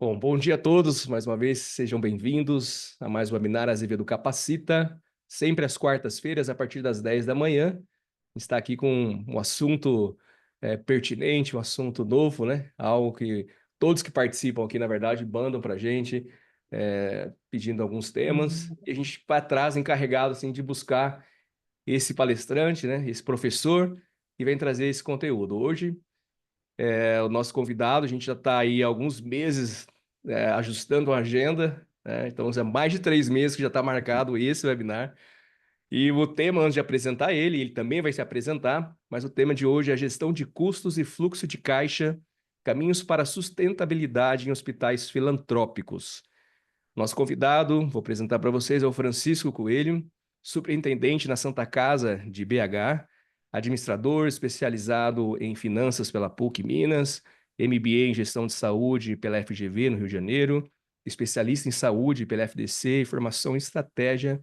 Bom dia a todos, mais uma vez, sejam bem-vindos a mais um webinar Azevedo Capacita, sempre às quartas-feiras, a partir das 10 da manhã. Está aqui com um assunto pertinente, um assunto novo, né? Algo que todos que participam aqui, na verdade, mandam para a gente, pedindo alguns temas, e a gente vai atrás, encarregado assim, de buscar esse palestrante, né? Esse professor, que vem trazer esse conteúdo. Hoje, o nosso convidado, a gente já está aí há alguns meses ajustando a agenda, né? Então, há mais de 3 meses que já está marcado esse webinar. E o tema, antes de apresentar ele também vai se apresentar, mas o tema de hoje é a gestão de custos e fluxo de caixa, caminhos para a sustentabilidade em hospitais filantrópicos. Nosso convidado, vou apresentar para vocês, é o Francisco Coelho, superintendente na Santa Casa de BH, administrador especializado em finanças pela PUC Minas, MBA em gestão de saúde pela FGV no Rio de Janeiro, especialista em saúde pela FDC e formação em estratégia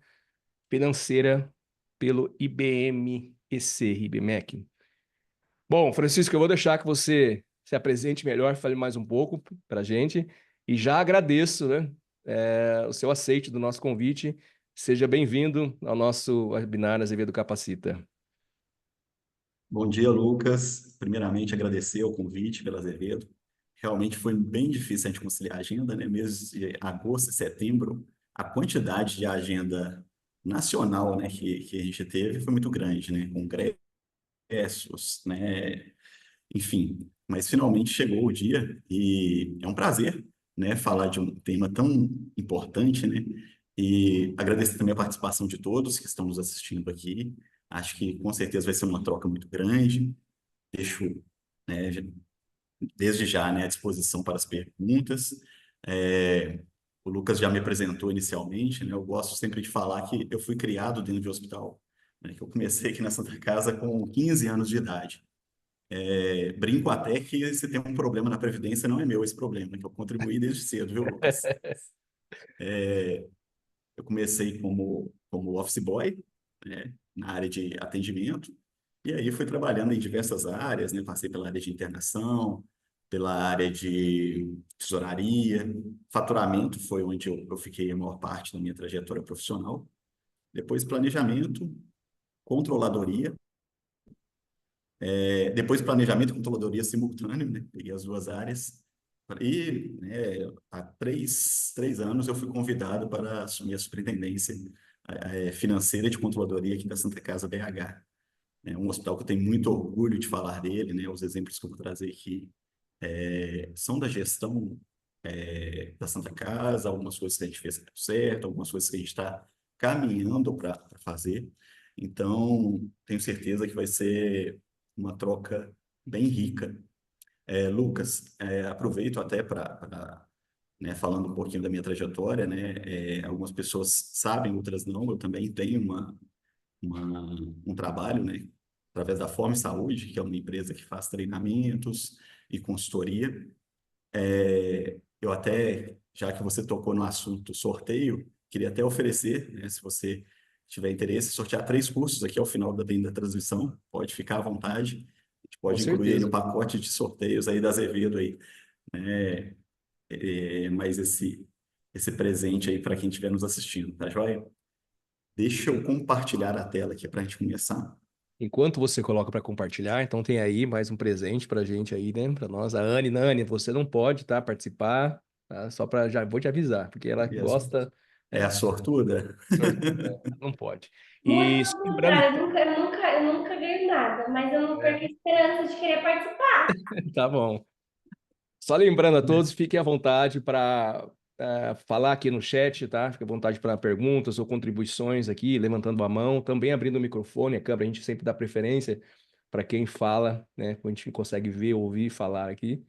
financeira pelo IBMEC. Bom, Francisco, eu vou deixar que você se apresente melhor, fale mais um pouco para a gente, e já agradeço, né, o seu aceite do nosso convite. Seja bem-vindo ao nosso webinar Azevedo Capacita. Bom dia, Lucas. Primeiramente, agradecer o convite pela Azevedo. Realmente foi bem difícil a gente conciliar a agenda, né? Meses de agosto e setembro, a quantidade de agenda nacional, né, que a gente teve foi muito grande, né? Congressos, né? Enfim, mas finalmente chegou o dia e é um prazer, né, falar de um tema tão importante, né? E agradecer também a participação de todos que estão nos assistindo aqui. Acho que com certeza vai ser uma troca muito grande. Deixo, né, desde já, né, à disposição para as perguntas. É, o Lucas já me apresentou inicialmente, né? Eu gosto sempre de falar que eu fui criado dentro de hospital, né, que eu comecei aqui na Santa Casa com 15 anos de idade. Brinco até que se tem um problema na Previdência, não é meu esse problema, que eu contribuí desde cedo, viu, Lucas? Eu comecei como office boy, né, na área de atendimento, e aí fui trabalhando em diversas áreas, né? Passei pela área de internação, pela área de tesouraria, faturamento foi onde eu fiquei a maior parte da minha trajetória profissional. Depois planejamento, controladoria, depois planejamento e controladoria simultâneo, né? Peguei as duas áreas. E, né, há três anos eu fui convidado para assumir a superintendência financeira de controladoria aqui da Santa Casa BH. É um hospital que eu tenho muito orgulho de falar dele, né? Os exemplos que eu vou trazer aqui são da gestão da Santa Casa, algumas coisas que a gente fez certo, algumas coisas que a gente está caminhando para fazer. Então, tenho certeza que vai ser uma troca bem rica. Lucas, aproveito até para, né, falando um pouquinho da minha trajetória, né? Algumas pessoas sabem, outras não. Eu também tenho um trabalho, né, através da Forme Saúde, que é uma empresa que faz treinamentos e consultoria. Eu até, já que você tocou no assunto sorteio, queria até oferecer, né, se você tiver interesse, sortear 3 cursos aqui ao final da transmissão. Pode ficar à vontade. A gente Com pode incluir aí no certeza. pacote de sorteios aí da Azevedo aí, né? Mais esse presente aí para quem estiver nos assistindo, tá joia? Deixa eu compartilhar a tela aqui para a gente começar. Enquanto você coloca para compartilhar, então tem aí mais um presente para a gente aí, né? Para nós. A Nani, você não pode, tá, participar, tá? Só para já vou te avisar, porque ela E gosta, é a é, sortuda? não pode. Muito E só pelo lembrando, contrário, eu nunca ganho nada, mas eu não perco é, a esperança de querer participar. tá bom. Só lembrando a todos, fiquem à vontade para falar aqui no chat, tá? Fique à vontade para perguntas ou contribuições aqui, levantando a mão, também abrindo o microfone, a câmera, a gente sempre dá preferência para quem fala, né? A gente consegue ver, ouvir, falar aqui.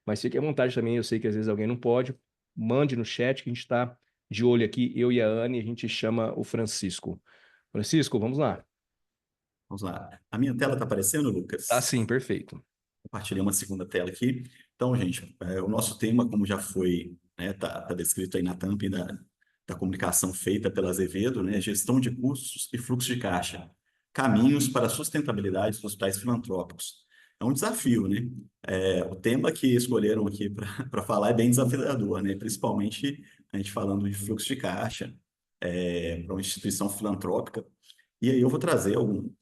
Mas fique à vontade também, eu sei que às vezes alguém não pode, mande no chat que a gente está de olho aqui, eu e a Anne, a gente chama o Francisco. Francisco, vamos lá. Vamos lá. A minha tela está aparecendo, Tá Lucas? sim, perfeito. Compartilhei uma segunda tela aqui. Então, gente, o nosso tema, como já foi, né, tá descrito aí na thumb da comunicação feita pela Azevedo, né, gestão de custos e fluxo de caixa, caminhos para a sustentabilidade dos hospitais filantrópicos. é um desafio, né? O tema que escolheram aqui para falar é bem desafiador, né? Principalmente a gente falando de fluxo de caixa, para uma instituição filantrópica. E aí eu vou trazer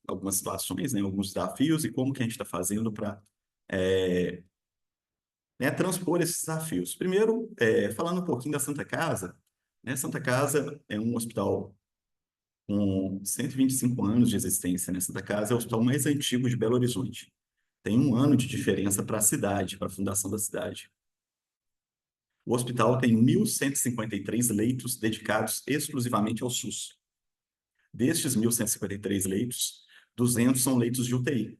algumas situações, né? Alguns desafios e como que a gente está fazendo para transpor esses desafios. Primeiro, falando um pouquinho da Santa Casa, né? Santa Casa é um hospital com 125 anos de existência, né? Santa Casa é o hospital mais antigo de Belo Horizonte. Tem 1 ano de diferença para a cidade, para a fundação da cidade. O hospital tem 1.153 leitos dedicados exclusivamente ao SUS. Destes 1.153 leitos, 200 são leitos de UTI.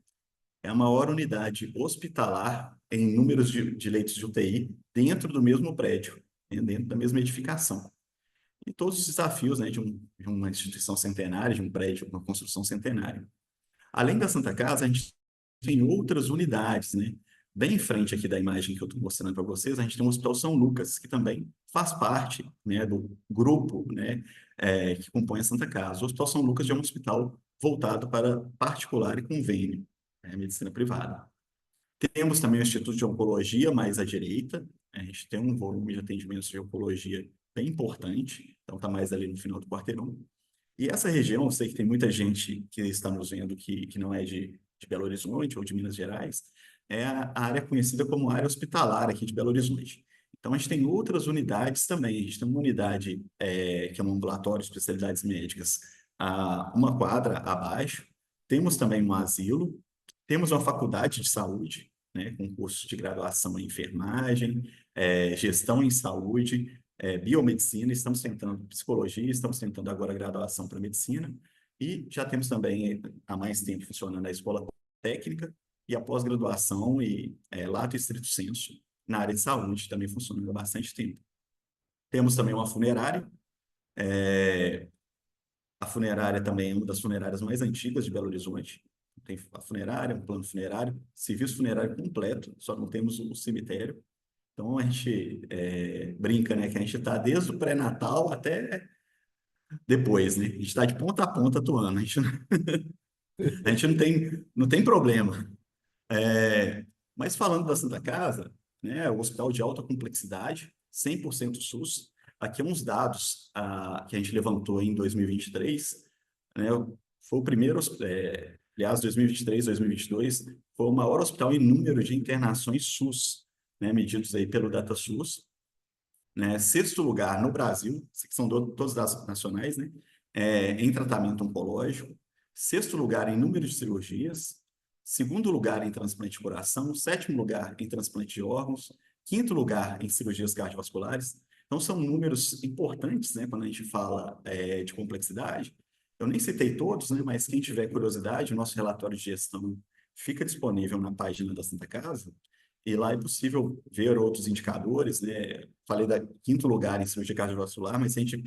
É a maior unidade hospitalar em números de leitos de UTI dentro do mesmo prédio, né, dentro da mesma edificação. E todos os desafios, né, de uma instituição centenária, de um prédio, uma construção centenária. Além da Santa Casa, a gente tem outras unidades, né? Bem em frente aqui da imagem que eu estou mostrando para vocês, a gente tem o Hospital São Lucas, que também faz parte, né, do grupo, né, que compõe a Santa Casa. O Hospital São Lucas já é um hospital voltado para particular e convênio, né, medicina privada. Temos também o Instituto de Oncologia, mais à direita. A gente tem um volume de atendimentos de oncologia bem importante, então está mais ali no final do quarteirão. E essa região, eu sei que tem muita gente que está nos vendo que não é de Belo Horizonte ou de Minas Gerais, é a área conhecida como área hospitalar aqui de Belo Horizonte. Então, a gente tem outras unidades também. A gente tem uma unidade que é um ambulatório de especialidades médicas, uma quadra abaixo. Temos também um asilo. Temos uma faculdade de saúde, né, com cursos de graduação em enfermagem, gestão em saúde, biomedicina, estamos tentando psicologia, estamos tentando agora a graduação para medicina, e já temos também há mais tempo funcionando a escola técnica e a pós-graduação e lato e estrito sensu na área de saúde, também funcionando há bastante tempo. Temos também uma funerária, a funerária também é uma das funerárias mais antigas de Belo Horizonte. Tem a funerária, um plano funerário, serviço funerário completo, só não temos o cemitério. Então a gente brinca, né, que a gente está desde o pré-natal até depois, né? A gente está de ponta a ponta atuando, a gente não tem problema. Mas falando da Santa Casa, né, o hospital de alta complexidade, 100% SUS, aqui uns dados que a gente levantou em 2023, né, foi o primeiro, aliás, 2023, 2022, foi o maior hospital em número de internações SUS, né, medidos aí pelo DataSUS, né, 6º lugar no Brasil, que são todos dados nacionais, né, em tratamento oncológico, 6º lugar em número de cirurgias, 2º lugar em transplante de coração, 7º lugar em transplante de órgãos, 5º lugar em cirurgias cardiovasculares. Então, são números importantes, né, quando a gente fala de complexidade. Eu nem citei todos, né, mas quem tiver curiosidade, o nosso relatório de gestão fica disponível na página da Santa Casa, e lá é possível ver outros indicadores, né? Falei da 5º lugar em cirurgia cardiovascular, mas se a gente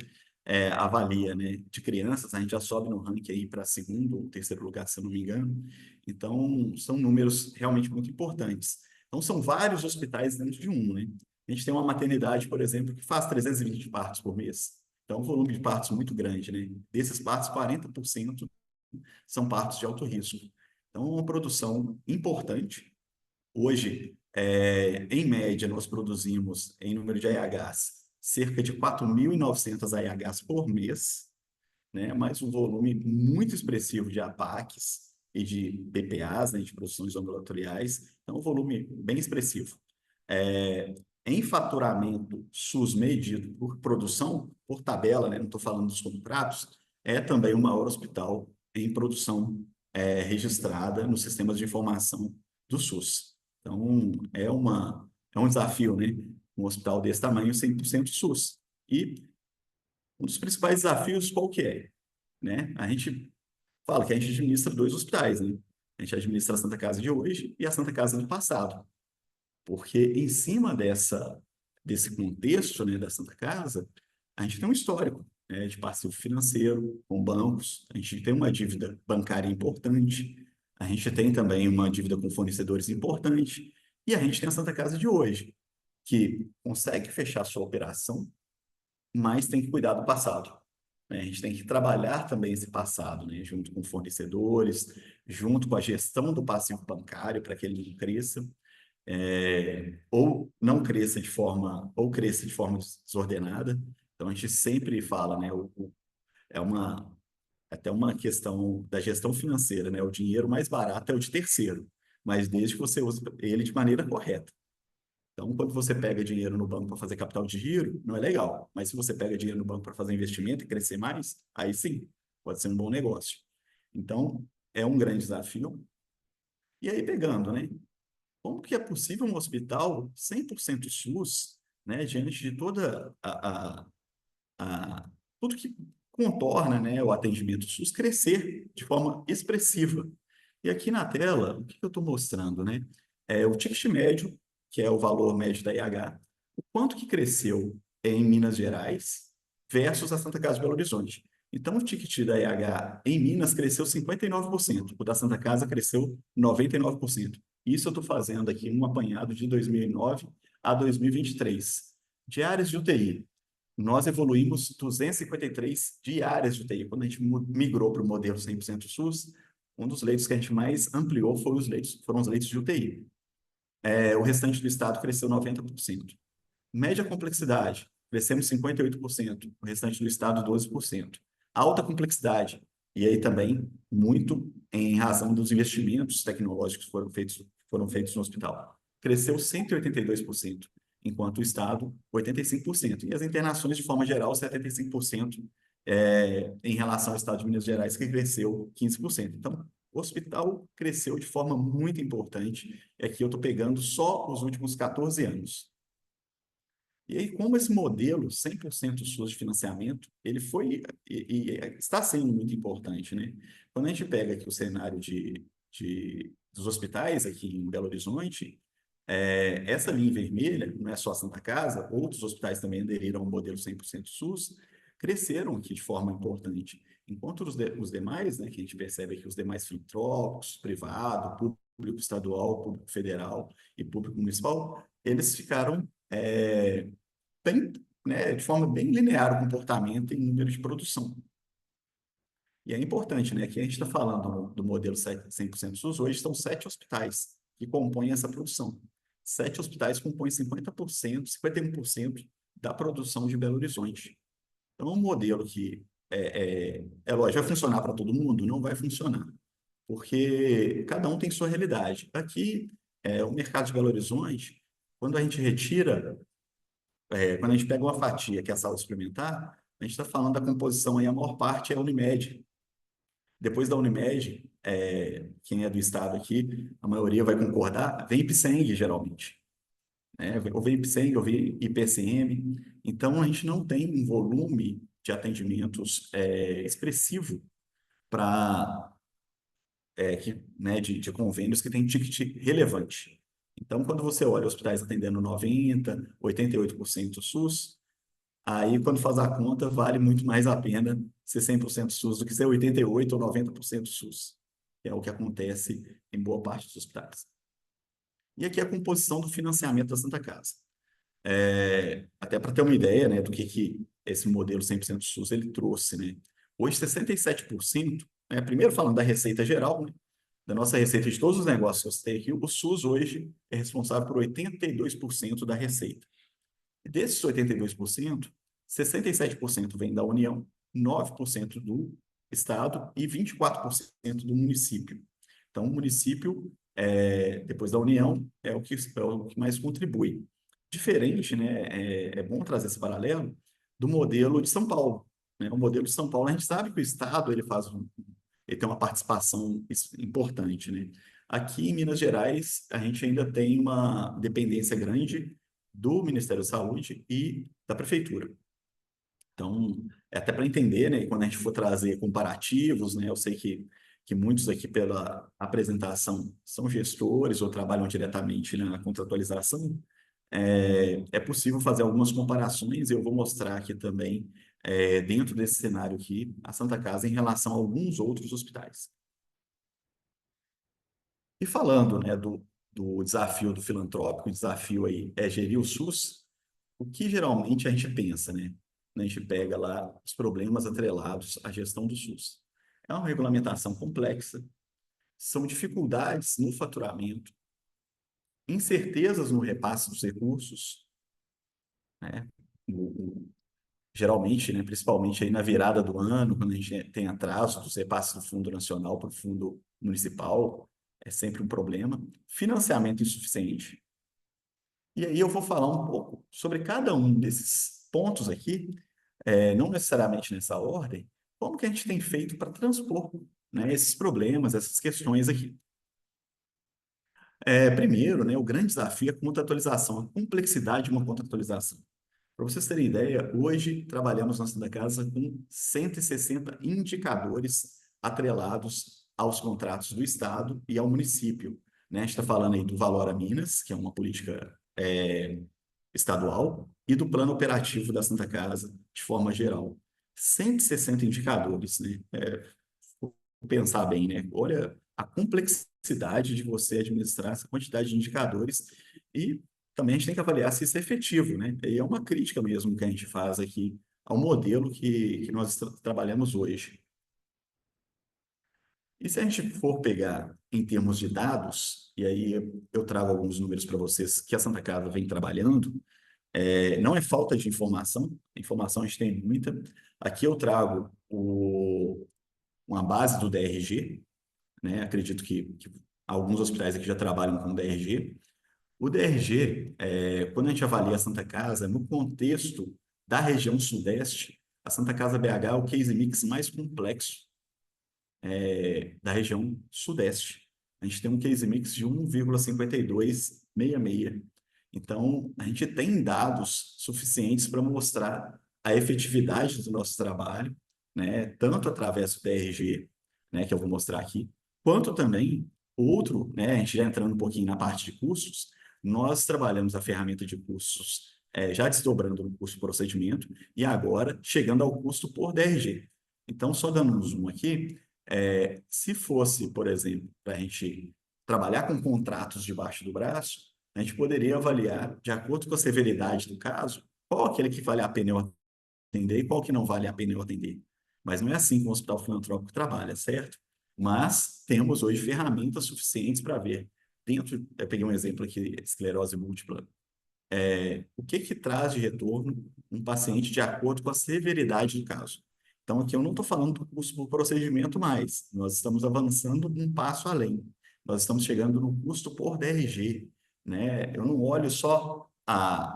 avalia, né, de crianças, a gente já sobe no ranking aí para 2º ou 3º lugar, se eu não me engano. Então, são números realmente muito importantes. Então, são vários hospitais dentro de um, né? A gente tem uma maternidade, por exemplo, que faz 320 partos por mês. Então, um volume de partos muito grande, né? Desses partos, 40% são partos de alto risco. Então, é uma produção importante. Hoje, em média, nós produzimos, em número de AHs, cerca de 4.900 AHs por mês, né? Mais um volume muito expressivo de APACs e de BPAs, né? De produções ambulatoriais. Então, um volume bem expressivo. Em faturamento SUS medido por produção, por tabela, né? Não estou falando dos contratos, é também o maior hospital em produção registrada nos sistemas de informação do SUS. Então, é um desafio, né? Um hospital desse tamanho, 100% SUS. E um dos principais desafios, qual que é? Né? A gente fala que a gente administra 2 hospitais, né? A gente administra a Santa Casa de hoje e a Santa Casa do passado. Porque em cima desse contexto, né, da Santa Casa, a gente tem um histórico, né, de passivo financeiro com bancos, a gente tem uma dívida bancária importante, a gente tem também uma dívida com fornecedores importante, e a gente tem a Santa Casa de hoje, que consegue fechar sua operação, mas tem que cuidar do passado. né? A gente tem que trabalhar também esse passado, né? Junto com fornecedores, junto com a gestão do passivo bancário para que ele não cresça, ou não cresça de forma, ou cresça de forma desordenada. Então a gente sempre fala, né? É uma até uma questão da gestão financeira, né? O dinheiro mais barato é o de terceiro, mas desde que você use ele de maneira correta. Então, quando você pega dinheiro no banco para fazer capital de giro, não é legal. Mas se você pega dinheiro no banco para fazer investimento e crescer mais, aí sim, pode ser um bom negócio. Então, é um grande desafio. E aí, pegando, né? Como que é possível um hospital 100% SUS, né? Diante de toda tudo que contorna, né, o atendimento SUS crescer de forma expressiva. E aqui na tela, o que eu estou mostrando, né? É o ticket médio, que é o valor médio da IH, o quanto que cresceu em Minas Gerais versus a Santa Casa de Belo Horizonte. Então, o ticket da IH em Minas cresceu 59%, o da Santa Casa cresceu 99%. Isso eu estou fazendo aqui um apanhado de 2009 a 2023. De áreas de UTI, nós evoluímos 253 diárias de UTI. Quando a gente migrou para o modelo 100% SUS, um dos leitos que a gente mais ampliou foram os leitos de UTI. O restante do estado cresceu 90%. Média complexidade, crescemos 58%, o restante do estado 12%. Alta complexidade, e aí também muito em razão dos investimentos tecnológicos que foram feitos no hospital. Cresceu 182%, enquanto o estado 85%. E as internações, de forma geral, 75% em relação ao estado de Minas Gerais, que cresceu 15%. Então, o hospital cresceu de forma muito importante. Aqui eu estou pegando só os últimos 14 anos. E aí, como esse modelo 100% SUS de financiamento, ele foi e está sendo muito importante, né? Quando a gente pega aqui o cenário dos hospitais aqui em Belo Horizonte, essa linha vermelha, não é só a Santa Casa, outros hospitais também aderiram ao modelo 100% SUS, cresceram aqui de forma importante. Enquanto os demais, né, que a gente percebe aqui, os demais filantrópicos, privado, público estadual, público federal e público municipal, eles ficaram bem, né, de forma bem linear o comportamento em número de produção. E é importante, né, que a gente está falando do modelo 100% SUS, hoje estão 7 hospitais que compõem essa produção. 7 hospitais compõem 50%, 51% da produção de Belo Horizonte. Então, é um modelo que, lógico, vai funcionar para todo mundo? Não vai funcionar, porque cada um tem sua realidade. Aqui, o mercado de Belo Horizonte, quando a gente retira quando a gente pega uma fatia que é a saúde suplementar, a gente está falando da composição aí, a maior parte é a Unimed. Depois da Unimed, quem é do estado aqui, a maioria vai concordar, vem Ipseng, geralmente. Né? Ou vem Ipseng, ou vem IPCM. Então, a gente não tem um volume de atendimentos expressivo para né, de convênios que tem ticket relevante. Então, quando você olha hospitais atendendo 90%, 88% SUS, aí, quando faz a conta, vale muito mais a pena ser 100% SUS do que ser 88% ou 90% SUS, que é o que acontece em boa parte dos hospitais. E aqui é a composição do financiamento da Santa Casa. Até para ter uma ideia, né, do que esse modelo 100% SUS ele trouxe, né? Hoje, 67%, primeiro falando da receita geral, né, da nossa receita de todos os negócios que você tem aqui, o SUS hoje é responsável por 82% da receita. E desses 82%, 67% vem da União, 9% do Estado e 24% do município. Então, o município, depois da União, é o que mais contribui. Diferente, né? É bom trazer esse paralelo do modelo de São Paulo. Né? O modelo de São Paulo, a gente sabe que o Estado ele tem uma participação importante, né? Aqui em Minas Gerais, a gente ainda tem uma dependência grande do Ministério da Saúde e da Prefeitura. Então, é até para entender, né? Quando a gente for trazer comparativos, né? Eu sei que muitos aqui pela apresentação são gestores ou trabalham diretamente na contratualização. É possível fazer algumas comparações, e eu vou mostrar aqui também, dentro desse cenário aqui, a Santa Casa em relação a alguns outros hospitais. E falando, né, do desafio do filantrópico, o desafio aí é gerir o SUS, o que geralmente a gente pensa, né? a gente pega lá os problemas atrelados à gestão do SUS. É uma regulamentação complexa, são dificuldades no faturamento, incertezas no repasse dos recursos, né? Geralmente, né, principalmente aí na virada do ano, quando a gente tem atraso dos repasses do Fundo Nacional para o Fundo Municipal, é sempre um problema. Financiamento insuficiente. E aí eu vou falar um pouco sobre cada um desses pontos aqui, não necessariamente nessa ordem, como que a gente tem feito para transpor, né, esses problemas, essas questões aqui. Primeiro, né, o grande desafio é a contratualização, a complexidade de uma contratualização. Para vocês terem ideia, hoje trabalhamos na Santa Casa com 160 indicadores atrelados aos contratos do Estado e ao município, né? A gente está falando aí do Valor a Minas, que é uma política estadual, e do plano operativo da Santa Casa, de forma geral. 160 indicadores, né? Vou pensar bem, né? Olha a complexidade de você administrar essa quantidade de indicadores e também a gente tem que avaliar se isso é efetivo, né? E é uma crítica mesmo que a gente faz aqui ao modelo que nós trabalhamos hoje. E se a gente for pegar em termos de dados, e aí eu trago alguns números para vocês que a Santa Casa vem trabalhando, não é falta de informação, informação a gente tem muita. Aqui eu trago uma base do DRG, né? Acredito que alguns hospitais aqui já trabalham com DRG. O DRG, quando a gente avalia a Santa Casa, no contexto da região Sudeste, a Santa Casa BH é o case mix mais complexo da região Sudeste. A gente tem um case mix de 1,5266. Então, a gente tem dados suficientes para mostrar a efetividade do nosso trabalho, né, tanto através do DRG, né, que eu vou mostrar aqui, quanto também outro, né, a gente já entrando um pouquinho na parte de custos, nós trabalhamos a ferramenta de custos já desdobrando no custo por procedimento e agora chegando ao custo por DRG. Então, só dando um zoom aqui, se fosse, por exemplo, para a gente trabalhar com contratos debaixo do braço, a gente poderia avaliar, de acordo com a severidade do caso, qual aquele que vale a pena eu atender e qual que não vale a pena eu atender. Mas não é assim que o hospital filantrópico trabalha, certo? Mas temos hoje ferramentas suficientes para ver. Eu peguei um exemplo aqui, esclerose múltipla. O que traz de retorno um paciente de acordo com a severidade do caso? Então, aqui eu não estou falando do custo por procedimento mais, nós estamos avançando um passo além. Nós estamos chegando no custo por DRG, né? Eu não olho só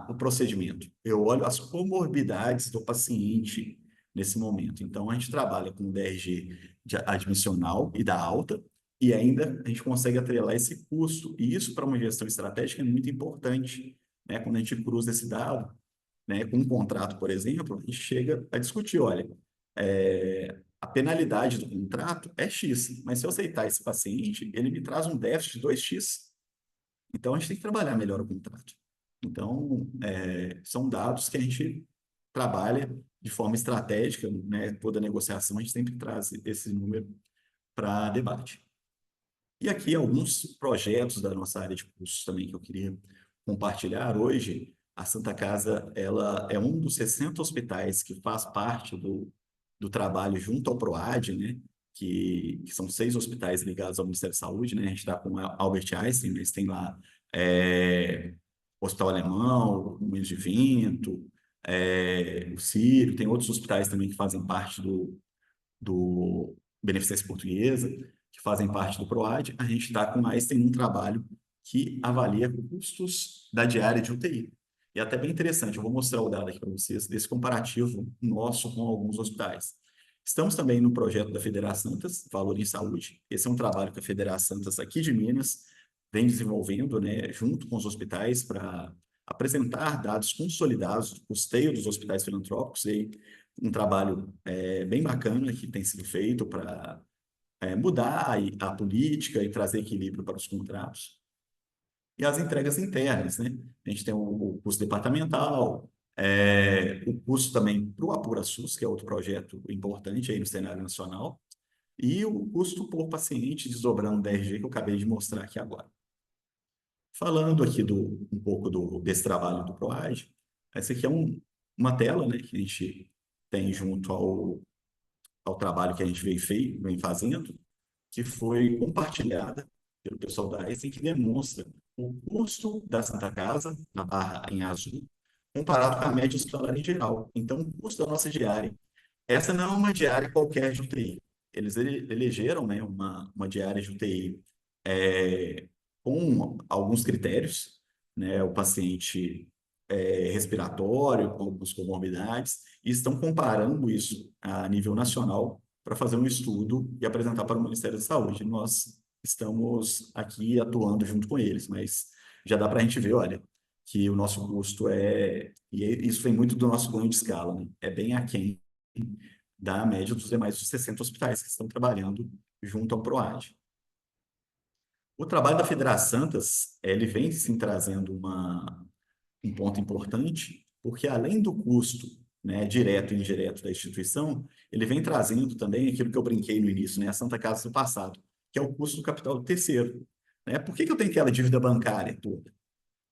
o procedimento, eu olho as comorbidades do paciente nesse momento. Então, a gente trabalha com o DRG admissional e da alta, e ainda a gente consegue atrelar esse custo. E isso, para uma gestão estratégica, é muito importante, né? Quando a gente cruza esse dado, né, com um contrato, por exemplo, a gente chega a discutir, olha, a penalidade do contrato é X, mas se eu aceitar esse paciente, ele me traz um déficit de 2X. Então, a gente tem que trabalhar melhor o contrato. Então, são dados que a gente trabalha de forma estratégica, né? Toda negociação a gente sempre traz esse número para debate. E aqui alguns projetos da nossa área de cursos também que eu queria compartilhar hoje. A Santa Casa, ela é um dos 60 hospitais que faz parte do trabalho junto ao PROAD, né? Que são 6 hospitais ligados ao Ministério da Saúde, né? A gente está com a Albert Einstein, mas tem lá o Hospital Alemão, o Moinhos de Vento, o Sírio, tem outros hospitais também que fazem parte do Beneficência Portuguesa, que fazem parte do PROAD. A gente está com a Einstein um trabalho que avalia custos da diária de UTI. E é até bem interessante, eu vou mostrar o dado aqui para vocês, desse comparativo nosso com alguns hospitais. Estamos também no projeto da Federaçantas, Valor em Saúde. Esse é um trabalho que a Federaçantas aqui de Minas vem desenvolvendo, né, junto com os hospitais, para apresentar dados consolidados do custeio dos hospitais filantrópicos, e um trabalho bem bacana que tem sido feito para mudar a política e trazer equilíbrio para os contratos. E as entregas internas, né? A gente tem o custo departamental, o custo também para o Apura SUS, que é outro projeto importante aí no cenário nacional, e o custo por paciente desdobrando o DRG, que eu acabei de mostrar aqui agora. Falando aqui um pouco desse trabalho do PROAD, essa aqui é uma tela, né, que a gente tem junto ao trabalho que a gente vem fazendo, que foi compartilhada pelo pessoal da Einstein, que demonstra o custo da Santa Casa, na barra em azul, comparado com a média hospitalar em geral. Então, o custo da nossa diária. Essa não é uma diária qualquer de UTI. Eles elegeram, né, uma diária de UTI com alguns critérios, né, o paciente respiratório, com algumas comorbidades, e estão comparando isso a nível nacional para fazer um estudo e apresentar para o Ministério da Saúde. Nós estamos aqui atuando junto com eles, mas já dá para a gente ver, olha, que o nosso custo e isso vem muito do nosso ganho de escala, né? É bem aquém da média dos demais 60 hospitais que estão trabalhando junto ao PROAD. O trabalho da Federação Santas, ele vem sim trazendo um ponto importante, porque além do custo, né, direto e indireto da instituição, ele vem trazendo também aquilo que eu brinquei no início, né, a Santa Casa do passado, que é o custo do capital do terceiro. Né? Por que eu tenho aquela dívida bancária toda?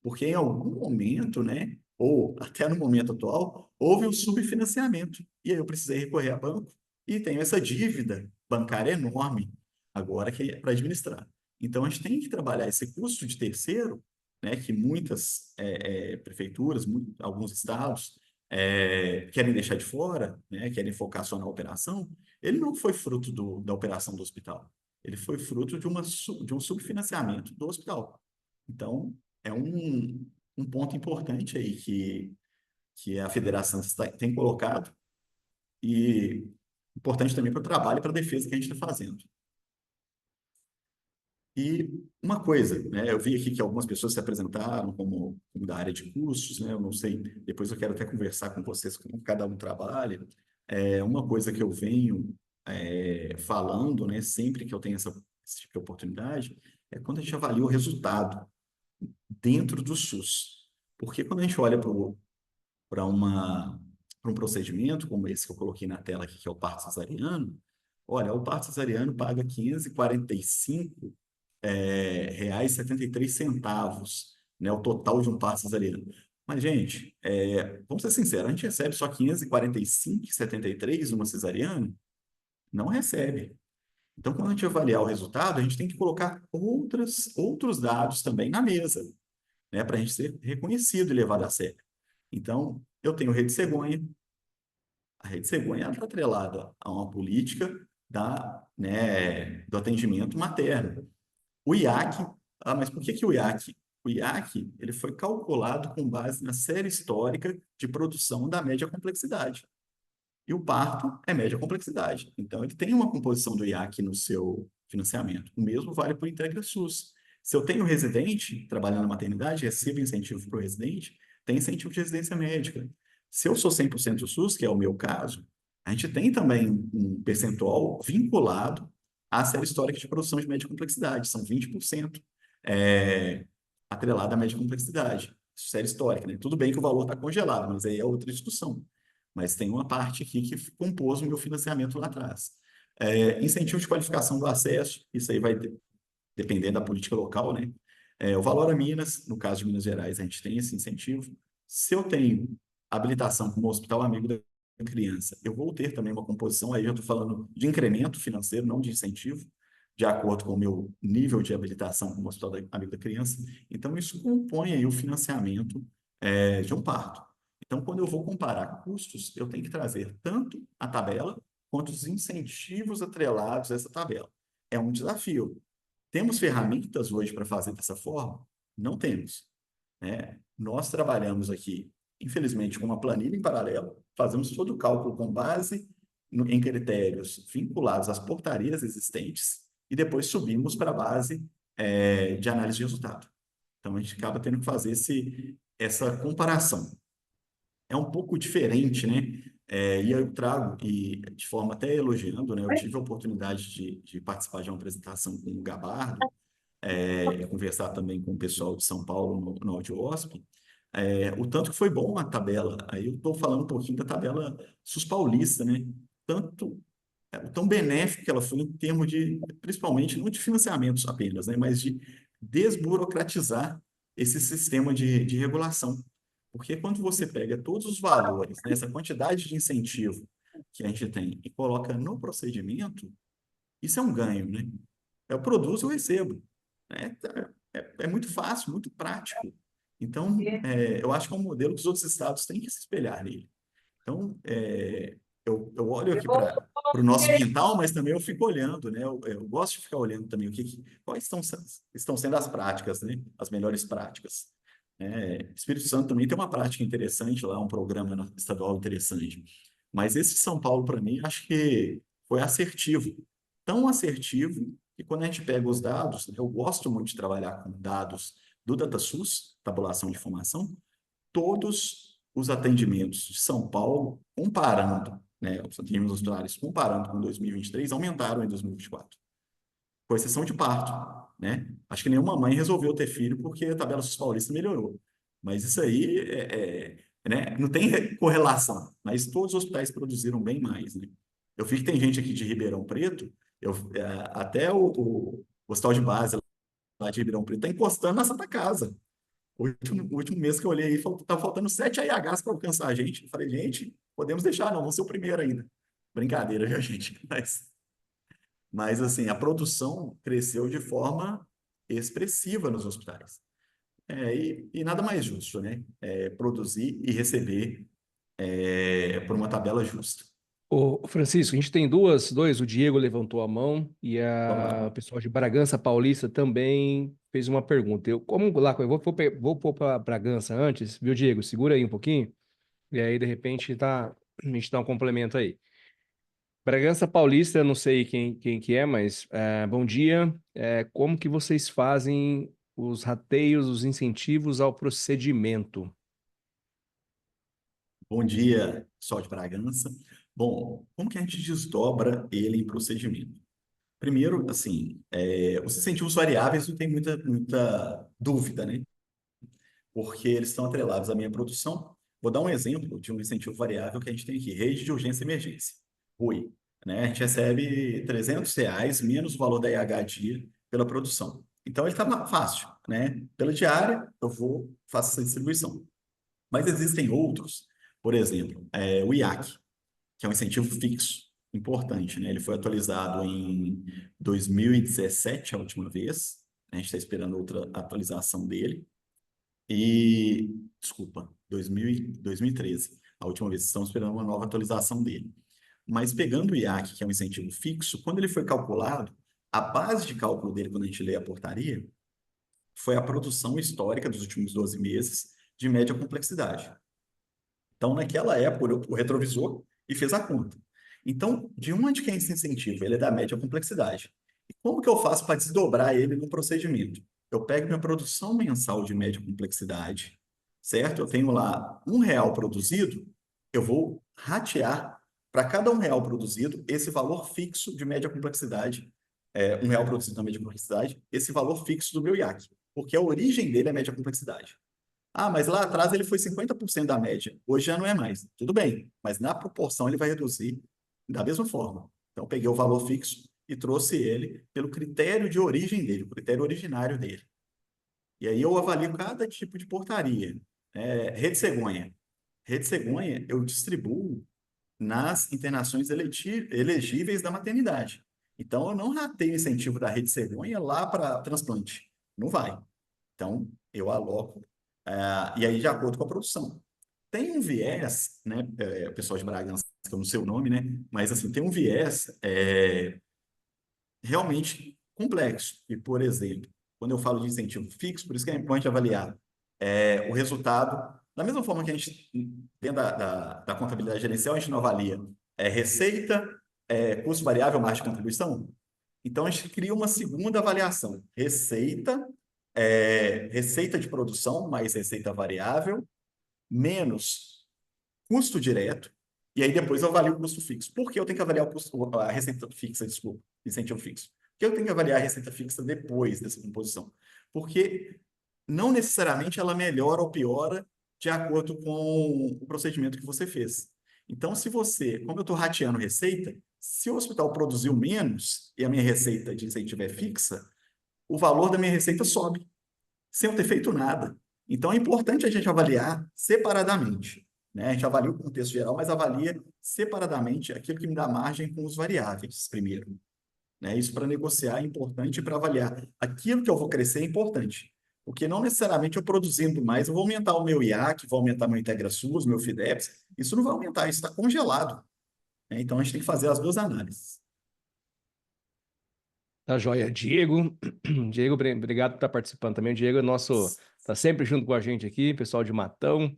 Porque em algum momento, né, ou até no momento atual, houve um subfinanciamento. E aí eu precisei recorrer a banco e tenho essa dívida bancária enorme agora que é para administrar. Então, a gente tem que trabalhar esse custo de terceiro, né, que muitas prefeituras, alguns estados querem deixar de fora, né, querem focar só na operação. Ele não foi fruto da operação do hospital. Ele foi fruto de um subfinanciamento do hospital. Então, é um ponto importante aí que a Federação tem colocado e importante também para o trabalho e para a defesa que a gente está fazendo. E uma coisa, né, eu vi aqui que algumas pessoas se apresentaram como da área de custos, né, eu não sei, depois eu quero até conversar com vocês como cada um trabalha. Uma coisa que eu venho falando, né, sempre que eu tenho esse tipo de oportunidade, é quando a gente avalia o resultado dentro do SUS. Porque quando a gente olha para um procedimento como esse que eu coloquei na tela aqui, que é o parto cesariano, olha, o parto cesariano paga R$ 545 reais 73 centavos, né, o total de um parto cesariano. Mas, gente, vamos ser sinceros, a gente recebe só 545,73 uma cesariana? Não recebe. Então, quando a gente avaliar o resultado, a gente tem que colocar outros dados também na mesa, né, para a gente ser reconhecido e levado a sério. Então, eu tenho Rede Cegonha. A Rede Cegonha está atrelada a uma política do atendimento materno. O IAC, mas por que o IAC? O IAC ele foi calculado com base na série histórica de produção da média complexidade. E o parto é média complexidade. Então, ele tem uma composição do IAC no seu financiamento. O mesmo vale para o Integra SUS. Se eu tenho residente trabalhando na maternidade, recebo incentivo para o residente, tem incentivo de residência médica. Se eu sou 100% SUS, que é o meu caso, a gente tem também um percentual vinculado à série histórica de produção de média complexidade. São 20% atrelado à média complexidade. Série histórica, né? Tudo bem que o valor está congelado, mas aí é outra discussão. Mas tem uma parte aqui que compôs o meu financiamento lá atrás. Incentivo de qualificação do acesso, isso aí vai depender da política local, né? O Valor a Minas, no caso de Minas Gerais, a gente tem esse incentivo. Se eu tenho habilitação como Hospital Amigo da Criança, eu vou ter também uma composição, aí eu estou falando de incremento financeiro, não de incentivo, de acordo com o meu nível de habilitação como Hospital Amigo da Criança. Então, isso compõe aí o financiamento de um parto. Então, quando eu vou comparar custos, eu tenho que trazer tanto a tabela quanto os incentivos atrelados a essa tabela. É um desafio. Temos ferramentas hoje para fazer dessa forma? Não temos. Né? Nós trabalhamos aqui, infelizmente, com uma planilha em paralelo, fazemos todo o cálculo com base em critérios vinculados às portarias existentes e depois subimos para a base de análise de resultado. Então, a gente acaba tendo que fazer essa comparação. É um pouco diferente, né? E eu trago, e de forma até elogiando, né? Eu tive a oportunidade de participar de uma apresentação com o Gabardo, conversar também com o pessoal de São Paulo no AudioOSP, o tanto que foi bom a tabela. Aí eu estou falando um pouquinho da tabela SUS paulista, né? Tão benéfica que ela foi em termos de, principalmente, não de financiamentos apenas, né? Mas de desburocratizar esse sistema de regulação. Porque quando você pega todos os valores, né, essa quantidade de incentivo que a gente tem e coloca no procedimento, isso é um ganho, né? Eu produzo, eu recebo. Né? É muito fácil, muito prático. Então, eu acho que é um modelo que os outros estados têm que se espelhar nele. Então, eu olho aqui para o nosso quintal, mas também eu fico olhando, né? Eu gosto de ficar olhando também quais estão sendo as práticas, né? As melhores práticas. Espírito Santo também tem uma prática interessante lá, um programa estadual interessante. Mas esse São Paulo, para mim, acho que foi assertivo. Tão assertivo que quando a gente pega os dados, né, eu gosto muito de trabalhar com dados do DataSUS, tabulação de informação, todos os atendimentos de São Paulo, comparando, né, os atendimentos hospitalares, comparando com 2023, aumentaram em 2024, com exceção de parto, né? Acho que nenhuma mãe resolveu ter filho porque a tabela SUS paulista melhorou. Mas isso aí, né, não tem correlação, mas todos os hospitais produziram bem mais, né? Eu vi que tem gente aqui de Ribeirão Preto, até o hospital de base lá de Ribeirão Preto está encostando na Santa Casa. O último mês que eu olhei aí, tá faltando 7 AIHs para alcançar a gente. Eu falei, gente, podemos deixar, não, vamos ser o primeiro ainda. Brincadeira, viu, gente? Mas assim, a produção cresceu de forma expressiva nos hospitais. E nada mais justo, né? Produzir e receber por uma tabela justa. Ô, Francisco, a gente tem dois, o Diego levantou a mão e Vamos o lá. pessoal de Bragança Paulista também fez uma pergunta. Vou pôr para Bragança antes, viu, Diego? Segura aí um pouquinho e aí, de repente, a gente dá um complemento aí. Bragança Paulista, eu não sei quem que é, mas bom dia. Como que vocês fazem os rateios, os incentivos ao procedimento? Bom dia, pessoal de Bragança. Bom, como que a gente desdobra ele em procedimento? Primeiro, assim, os incentivos variáveis não tem muita dúvida, né? Porque eles estão atrelados à minha produção. Vou dar um exemplo de um incentivo variável que a gente tem aqui, rede de urgência e emergência, RUI. Né? A gente recebe R$ 300 menos o valor da IH dia pela produção. Então, ele está fácil, né? Pela diária, faço essa distribuição. Mas existem outros, por exemplo, o IAC, que é um incentivo fixo, importante, né? Ele foi atualizado em 2017, a última vez. A gente está esperando outra atualização dele. Desculpa, 2013, a última vez, estamos esperando uma nova atualização dele. Mas pegando o IAC, que é um incentivo fixo, quando ele foi calculado, a base de cálculo dele, quando a gente lê a portaria, foi a produção histórica dos últimos 12 meses de média complexidade. Então, naquela época, olhou o retrovisor e fez a conta. Então, de onde que é esse incentivo? Ele é da média complexidade. E como que eu faço para desdobrar ele no procedimento? Eu pego minha produção mensal de média complexidade, certo? Eu tenho lá R$ 1 produzido, eu vou ratear para cada R$ 1 produzido esse valor fixo de média complexidade, R$ 1 produzido na média complexidade, esse valor fixo do meu IAC, porque a origem dele é média complexidade. Ah, mas lá atrás ele foi 50% da média. Hoje já não é mais. Tudo bem, mas na proporção ele vai reduzir da mesma forma. Então, eu peguei o valor fixo e trouxe ele pelo critério de origem dele, o critério originário dele. E aí eu avalio cada tipo de portaria. Rede cegonha. Rede cegonha eu distribuo nas internações elegíveis da maternidade. Então, eu não ratei o incentivo da rede cegonha lá para transplante. Não vai. Então, eu aloco, e aí de acordo com a produção. Tem um viés, né, pessoal de Bragança, que eu não sei o nome, né, mas assim, tem um viés realmente complexo. E, por exemplo, quando eu falo de incentivo fixo, por isso que é importante avaliar o resultado, da mesma forma que a gente, dentro da contabilidade gerencial, a gente não avalia receita, custo variável, margem de contribuição. Então, a gente cria uma segunda avaliação. Receita de produção mais receita variável, menos custo direto, e aí depois eu avalio o custo fixo. Por que eu tenho que avaliar a receita fixa, desculpa, incentivo fixo? Por que eu tenho que avaliar a receita fixa depois dessa composição? Porque não necessariamente ela melhora ou piora de acordo com o procedimento que você fez. Então, como eu estou rateando receita, se o hospital produziu menos e a minha receita de incentivo é fixa, o valor da minha receita sobe, sem eu ter feito nada. Então, é importante a gente avaliar separadamente, né? A gente avalia o contexto geral, mas avalia separadamente aquilo que me dá margem com os variáveis primeiro, né? Isso para negociar é importante, para avaliar aquilo que eu vou crescer é importante, porque não necessariamente eu produzindo mais, eu vou aumentar o meu IAC, vou aumentar meu IntegraSUS, meu FIDEPS, isso não vai aumentar, isso está congelado, né? Então, a gente tem que fazer as duas análises. Tá joia. Diego, Diego, obrigado por estar participando também. O Diego é nosso, tá sempre junto com a gente aqui, pessoal de Matão.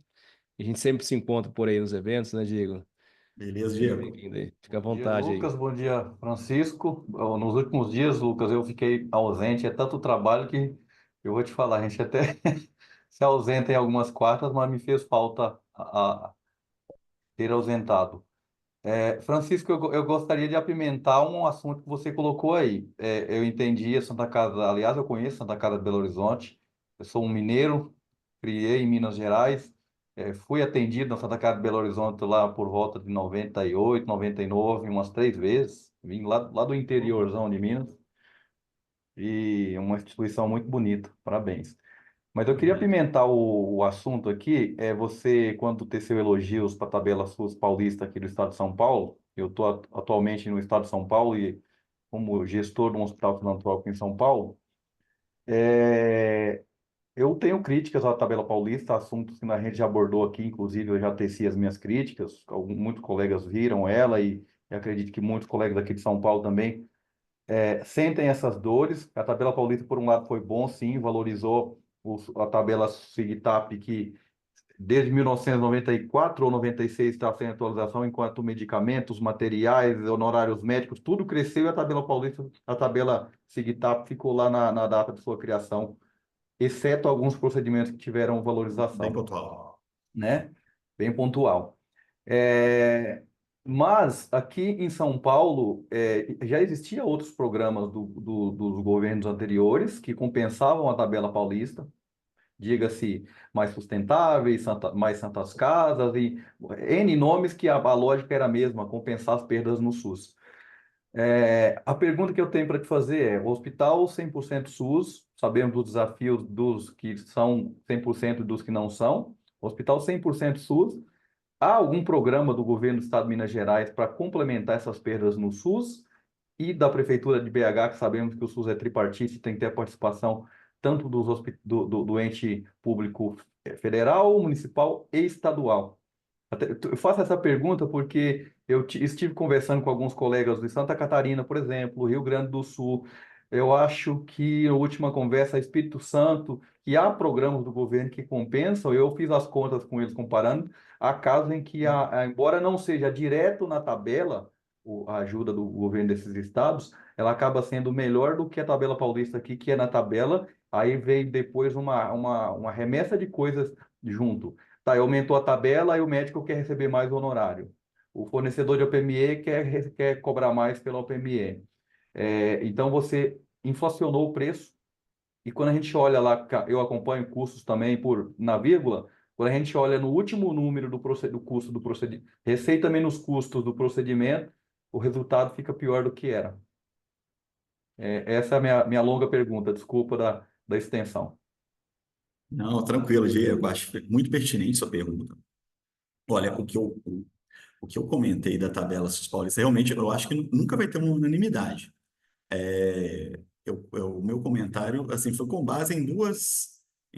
E a gente sempre se encontra por aí nos eventos, né, Diego? Beleza, Seja Diego? bem-vindo aí. Fica à Bom dia, vontade aí. Lucas. Bom dia, Francisco. Nos últimos dias, Lucas, eu fiquei ausente. É tanto trabalho que eu vou te falar, a gente até se ausenta em algumas quartas, mas me fez falta a ter ausentado. Francisco, eu gostaria de apimentar um assunto que você colocou aí. Eu entendi a Santa Casa, aliás, eu conheço Santa Casa de Belo Horizonte. Eu sou um mineiro, criei em Minas Gerais. Fui atendido na Santa Casa de Belo Horizonte lá por volta de 98, 99, umas 3 vezes. Vim lá do interiorzão de Minas. E uma instituição muito bonita. Parabéns. Mas eu queria Obrigado. apimentar o assunto aqui. Você, quando teceu elogios para a tabela SUS paulista aqui do estado de São Paulo, eu estou atualmente no estado de São Paulo e como gestor de um hospital filantrópico em São Paulo, é, eu tenho críticas à tabela paulista, assuntos que a gente já abordou aqui, inclusive eu já teci as minhas críticas, muitos colegas viram ela e acredito que muitos colegas aqui de São Paulo também sentem essas dores. A tabela paulista, por um lado, foi bom, sim, valorizou a tabela SIGTAP, que desde 1994 ou 96 está sem atualização, enquanto medicamentos, materiais, honorários médicos, tudo cresceu e a tabela paulista, a tabela SIGTAP ficou lá na data de sua criação, exceto alguns procedimentos que tiveram Bem valorização, pontual. né? Bem pontual. É, mas aqui em São Paulo já existia outros programas dos governos anteriores que compensavam a tabela paulista, diga-se mais sustentáveis, mais santas casas e N nomes que a lógica era a mesma, compensar as perdas no SUS. A pergunta que eu tenho para te fazer o hospital 100% SUS, sabemos dos desafios dos que são 100% e dos que não são, hospital 100% SUS, há algum programa do governo do Estado de Minas Gerais para complementar essas perdas no SUS e da Prefeitura de BH, que sabemos que o SUS é tripartite, tem que ter a participação tanto do ente público federal, municipal e estadual? Eu faço essa pergunta porque estive conversando com alguns colegas de Santa Catarina, por exemplo, Rio Grande do Sul. Eu acho que a última conversa, Espírito Santo, que há programas do governo que compensam. Eu fiz as contas com eles comparando. Há casos em que, embora não seja direto na tabela, a ajuda do governo desses estados, ela acaba sendo melhor do que a tabela paulista aqui, que é na tabela. Aí vem depois uma remessa de coisas junto. Tá, aumentou a tabela e o médico quer receber mais honorário. O fornecedor de OPME quer cobrar mais pela OPME. Então, você inflacionou o preço e quando a gente olha lá, eu acompanho custos também na vírgula, quando a gente olha no último número do custo do procedimento, receita menos custos do procedimento, o resultado fica pior do que era. Essa é a minha longa pergunta, desculpa da extensão. Não, tranquilo, Diego. Acho muito pertinente sua pergunta. Olha, o que eu comentei da tabela SUS paulista, realmente eu acho que nunca vai ter uma unanimidade. O meu comentário assim, foi com base em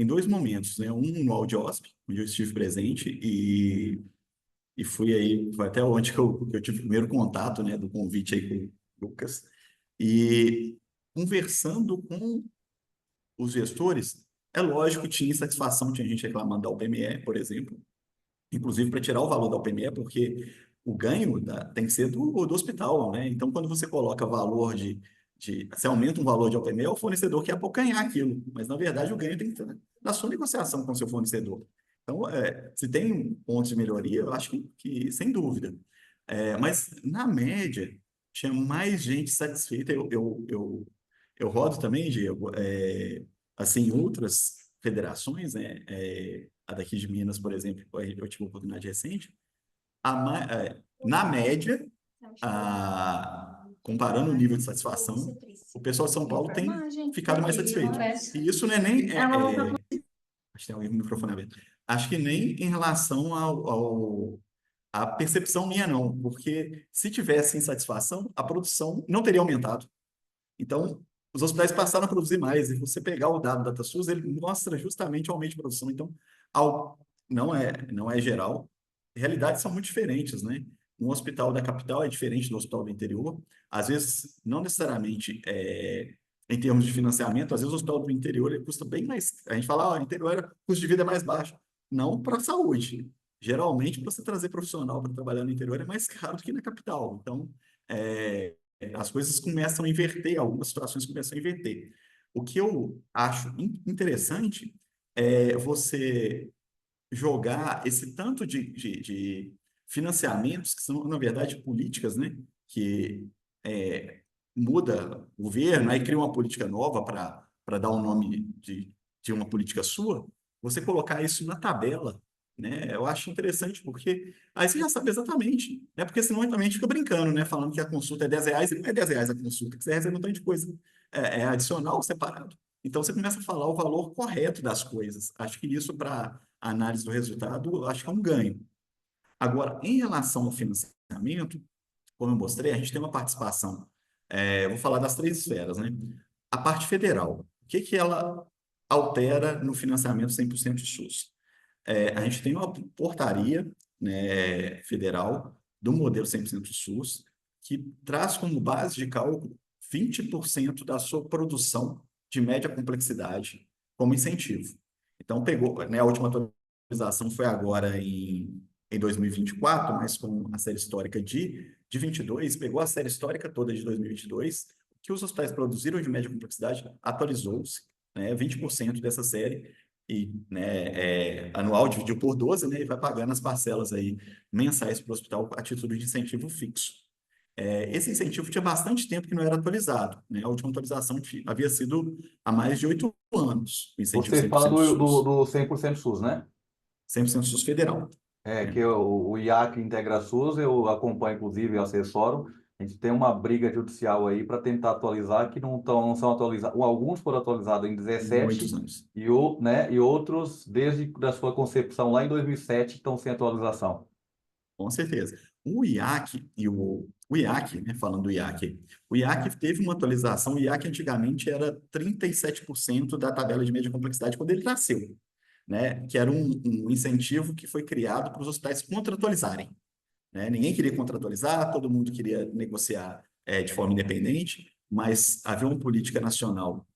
dois momentos, né? Um no Audiosp, onde eu estive presente, e fui aí, foi até onde que eu tive o primeiro contato, né, do convite aí com o Lucas. E conversando com os gestores, é lógico que tinha insatisfação, tinha gente reclamando da UPME, por exemplo, inclusive para tirar o valor da UPME, porque o ganho tem que ser do hospital, né? Então, quando você coloca valor você aumenta um valor de UPME, é o fornecedor que é para ganhar aquilo, mas na verdade o ganho tem que estar na sua negociação com o seu fornecedor. Então, se tem pontos de melhoria, eu acho que sem dúvida. Mas, na média, tinha mais gente satisfeita. Eu rodo também, Diego, assim, em outras federações, né? A daqui de Minas, por exemplo, eu tive uma oportunidade recente. Na média, comparando o nível de satisfação, o pessoal de São Paulo tem ficado mais satisfeito. E isso não é nem Acho que tem alguém com o microfone aberto. Acho que nem em relação à percepção minha, não, porque se tivesse insatisfação, a produção não teria aumentado. Então, os hospitais passaram a produzir mais, e você pegar o dado da DataSUS, ele mostra justamente o aumento de produção. Então, ao, não é geral, realidades são muito diferentes, né? Um hospital da capital é diferente do hospital do interior. Às vezes, não necessariamente em termos de financiamento, às vezes o hospital do interior ele custa bem mais. A gente fala, o interior, o custo de vida é mais baixo. Não para a saúde. Geralmente, para você trazer profissional para trabalhar no interior é mais caro do que na capital. Então, é, as coisas começam a inverter, algumas situações começam a inverter. O que eu acho interessante é você jogar esse tanto de financiamentos, que são, na verdade, políticas, né? Que é, muda o governo, aí cria uma política nova para dar o nome de uma política sua, você colocar isso na tabela, né? Eu acho interessante, porque aí você já sabe exatamente, né? Porque senão também a gente fica brincando, né? Falando que a consulta é R$ 10, e não é R$ 10 a consulta, que você recebe um tanto de coisa adicional, separado. Então você começa a falar o valor correto das coisas. Acho que isso, para análise do resultado, acho que é um ganho. Agora, em relação ao financiamento, como eu mostrei, a gente tem uma participação. Vou falar das três esferas, né? A parte federal, o que que ela altera no financiamento 100% SUS? A gente tem uma portaria, né, federal do modelo 100% SUS, que traz como base de cálculo 20% da sua produção de média complexidade como incentivo. Então, pegou, né, a última atualização foi agora em 2024, mas com a série histórica de 22, pegou a série histórica toda de 2022, que os hospitais produziram de média complexidade, atualizou-se, né, 20% dessa série, e, né, anual dividiu por 12, né, e vai pagando as parcelas aí mensais para o hospital a título de incentivo fixo. Esse incentivo tinha bastante tempo que não era atualizado, né? A última atualização havia sido há mais de 8 anos, o incentivo Você fala 100% SUS, do 100% SUS, né? 100% SUS federal, É, né? que o IAC Integra SUS, eu acompanho, inclusive, e assessoro. A gente tem uma briga judicial aí para tentar atualizar, que não são atualizados. Alguns foram atualizados em Muitos 17 anos. né, e outros, desde da sua concepção lá em 2007, estão sem atualização. Com certeza. O IAC o IAC, né, falando do IAC, o IAC teve uma atualização. O IAC antigamente era 37% da tabela de média complexidade quando ele nasceu, né? Que era um incentivo que foi criado para os hospitais contratualizarem, né? Ninguém queria contratualizar, todo mundo queria negociar de forma independente, mas havia uma política nacional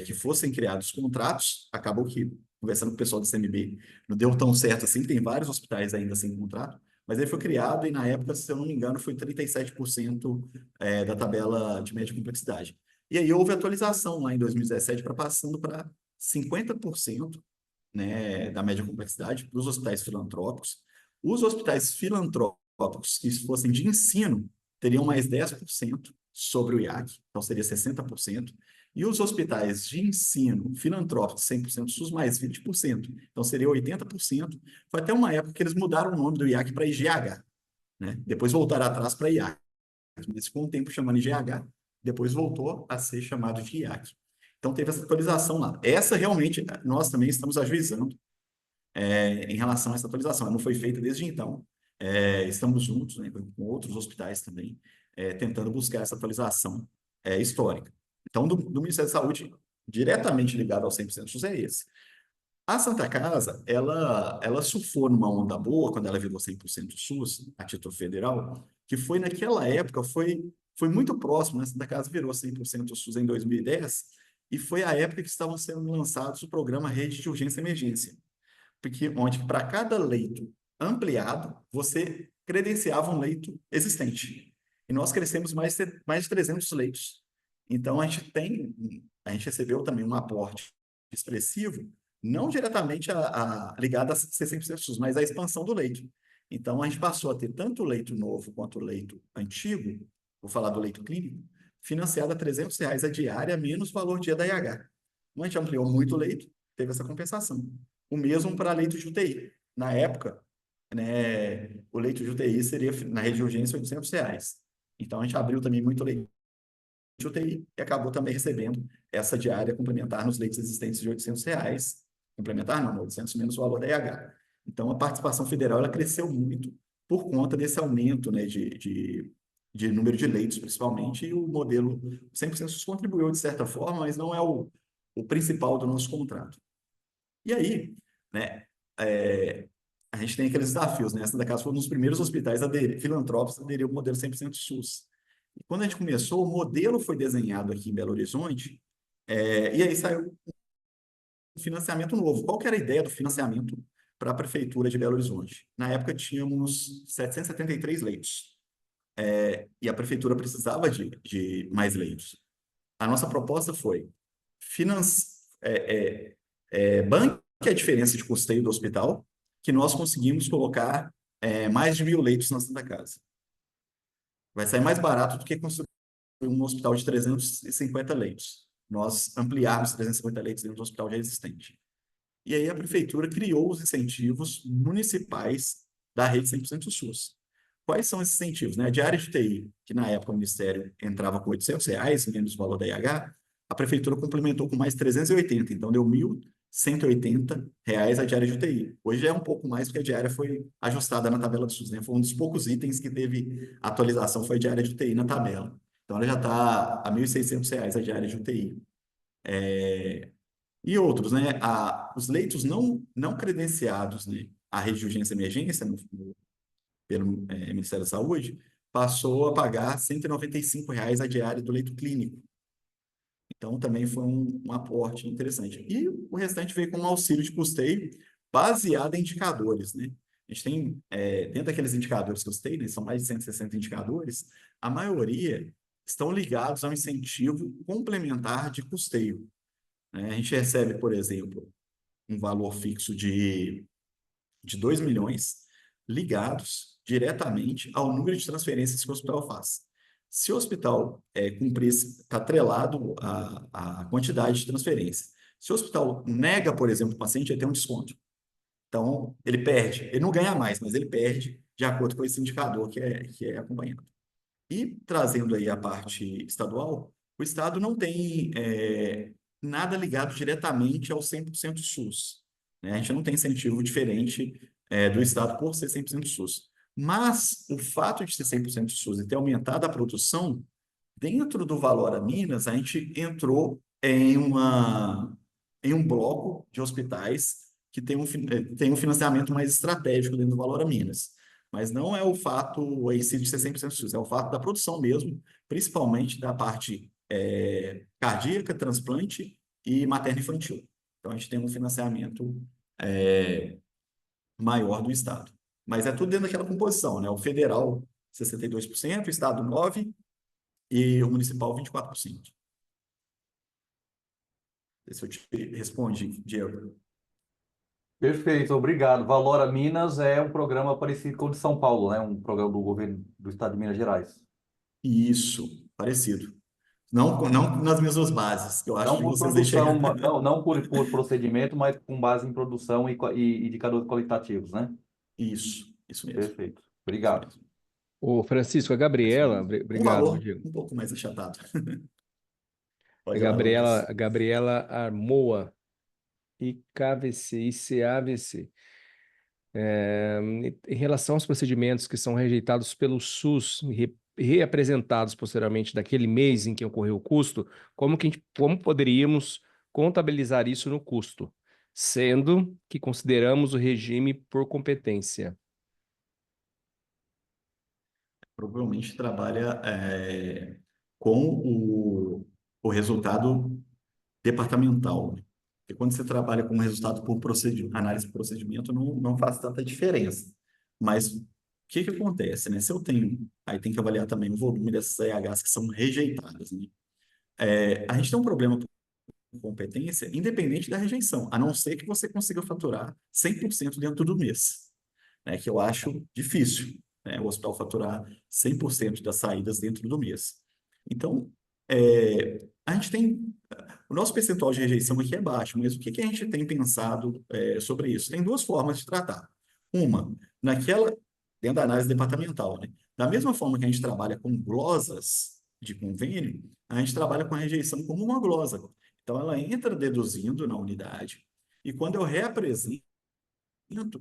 que fossem criados contratos. Acabou que, conversando com o pessoal do CMB, não deu tão certo assim, tem vários hospitais ainda sem contrato, mas ele foi criado e, na época, se eu não me engano, foi 37% da tabela de média complexidade. E aí houve atualização lá em 2017 para passando para 50%, né, da média complexidade para os hospitais filantrópicos. Os hospitais filantrópicos que fossem de ensino teriam mais 10% sobre o IAC, então seria 60%. E os hospitais de ensino filantrópicos 100% SUS mais 20%, então seria 80%. Foi até uma época que eles mudaram o nome do IAC para IGH, né? Depois voltaram atrás para IAC. Mas ficou um tempo chamando IGH, depois voltou a ser chamado de IAC. Então teve essa atualização lá. Essa realmente nós também estamos ajuizando em relação a essa atualização. Ela não foi feita desde então. Estamos juntos, né, com outros hospitais também, tentando buscar essa atualização histórica. Então, do Ministério da Saúde, diretamente ligado ao 100% SUS é esse. A Santa Casa, ela surfou numa onda boa quando ela virou 100% SUS, a título federal, que foi naquela época, foi muito próximo, né? A Santa Casa virou 100% SUS em 2010, e foi a época que estavam sendo lançados o programa Rede de Urgência e Emergência, porque onde para cada leito ampliado, você credenciava um leito existente. E nós crescemos mais de 300 leitos. Então, a gente recebeu também um aporte expressivo, não diretamente ligado a ser 100% SUS, mas a expansão do leito. Então, a gente passou a ter tanto o leito novo quanto o leito antigo, vou falar do leito clínico, financiado a R$ 300 a diária, menos o valor dia da IH. Então, a gente ampliou muito o leito, teve essa compensação. O mesmo para leito de UTI. Na época, né, o leito de UTI seria, na rede de urgência, R$ 800. Então, a gente abriu também muito leito de UTI e acabou também recebendo essa diária complementar nos leitos existentes de R$ 800. complementar, não, 800 menos o valor da EH. Então, a participação federal ela cresceu muito por conta desse aumento, né, de número de leitos, principalmente, e o modelo 100% SUS contribuiu de certa forma, mas não é o principal do nosso contrato. E aí, né, a gente tem aqueles desafios, né? A Santa Casa foi um dos primeiros hospitais filantrópicos a aderir ao modelo 100% SUS. E quando a gente começou, o modelo foi desenhado aqui em Belo Horizonte, e aí saiu um financiamento novo. Qual que era a ideia do financiamento para a Prefeitura de Belo Horizonte? Na época, tínhamos 773 leitos, e a Prefeitura precisava de mais leitos. A nossa proposta foi banque a diferença de custeio do hospital, que nós conseguimos colocar mais de 1.000 leitos na Santa Casa. Vai sair mais barato do que construir um hospital de 350 leitos. Nós ampliarmos 350 leitos dentro do hospital já existente. E aí a prefeitura criou os incentivos municipais da rede 100% SUS. Quais são esses incentivos? Né? A diária de TI, que na época o Ministério entrava com R$ 800, menos o valor da IH, a prefeitura complementou com mais 380, então deu R$ 1.180 a diária de UTI. Hoje é um pouco mais, porque a diária foi ajustada na tabela do SUS, né? Foi um dos poucos itens que teve atualização, foi a diária de UTI na tabela. Então ela já está a R$ 1.600 a diária de UTI. E outros, né? Os leitos não credenciados, né? A rede de urgência e emergência, pelo Ministério da Saúde, passou a pagar R$ 195 a diária do leito clínico. Então, também foi um aporte interessante. E o restante veio com um auxílio de custeio baseado em indicadores, né? A gente tem, dentro daqueles indicadores que eu citei, né, são mais de 160 indicadores, a maioria estão ligados ao incentivo complementar de custeio, né? A gente recebe, por exemplo, um valor fixo de 2 milhões ligados diretamente ao número de transferências que o hospital faz. Se o hospital cumprir, está atrelado à quantidade de transferência. Se o hospital nega, por exemplo, o paciente, ele tem um desconto. Então, ele perde. Ele não ganha mais, mas ele perde de acordo com esse indicador que é acompanhado. E trazendo aí a parte estadual, o Estado não tem nada ligado diretamente ao 100% SUS, né? A gente não tem incentivo diferente do Estado por ser 100% SUS. Mas o fato de ser 100% SUS e ter aumentado a produção, dentro do Valor a Minas, a gente entrou em um bloco de hospitais que tem um financiamento mais estratégico dentro do Valor a Minas. Mas não é o fato em si de ser 100% SUS, é o fato da produção mesmo, principalmente da parte cardíaca, transplante e materno-infantil. Então, a gente tem um financiamento maior do Estado. Mas é tudo dentro daquela composição, né? O federal, 62%, o Estado, 9%, e o municipal, 24%. Se eu te respondi, Diego. Perfeito, obrigado. Valora Minas é um programa parecido com o de São Paulo, né? Um programa do governo do estado de Minas Gerais. Isso, parecido. Não nas mesmas bases, que eu acho Não que por vocês aí produção, chegaram. não por procedimento, mas com base em produção e indicadores qualitativos, né? Isso mesmo. Perfeito. Isso Obrigado. mesmo. Ô, Francisco, a Mas Gabriela, um obrigado, valor Diego. um pouco mais achatado. A Pode ir lá, Gabriela, Lucas. a Gabriela Armoa, IKVC, ICAVC. Em relação aos procedimentos que são rejeitados pelo SUS e reapresentados posteriormente daquele mês em que ocorreu o custo, como poderíamos contabilizar isso no custo, sendo que consideramos o regime por competência? Provavelmente trabalha com o resultado departamental, né? Porque quando você trabalha com resultado por análise por procedimento, não faz tanta diferença. Mas o que acontece, né? Se eu tenho, aí tem que avaliar também o volume dessas EHs que são rejeitadas, né? A gente tem um problema com competência independente da rejeição, a não ser que você consiga faturar 100% dentro do mês, né? Que eu acho difícil, né? O hospital faturar 100% das saídas dentro do mês. Então, a gente tem o nosso percentual de rejeição aqui é baixo, mas o que a gente tem pensado sobre isso? Tem duas formas de tratar. Uma, dentro da análise departamental, né? Da mesma forma que a gente trabalha com glosas de convênio, a gente trabalha com a rejeição como uma glosa. Então, ela entra deduzindo na unidade, E quando eu reapresento,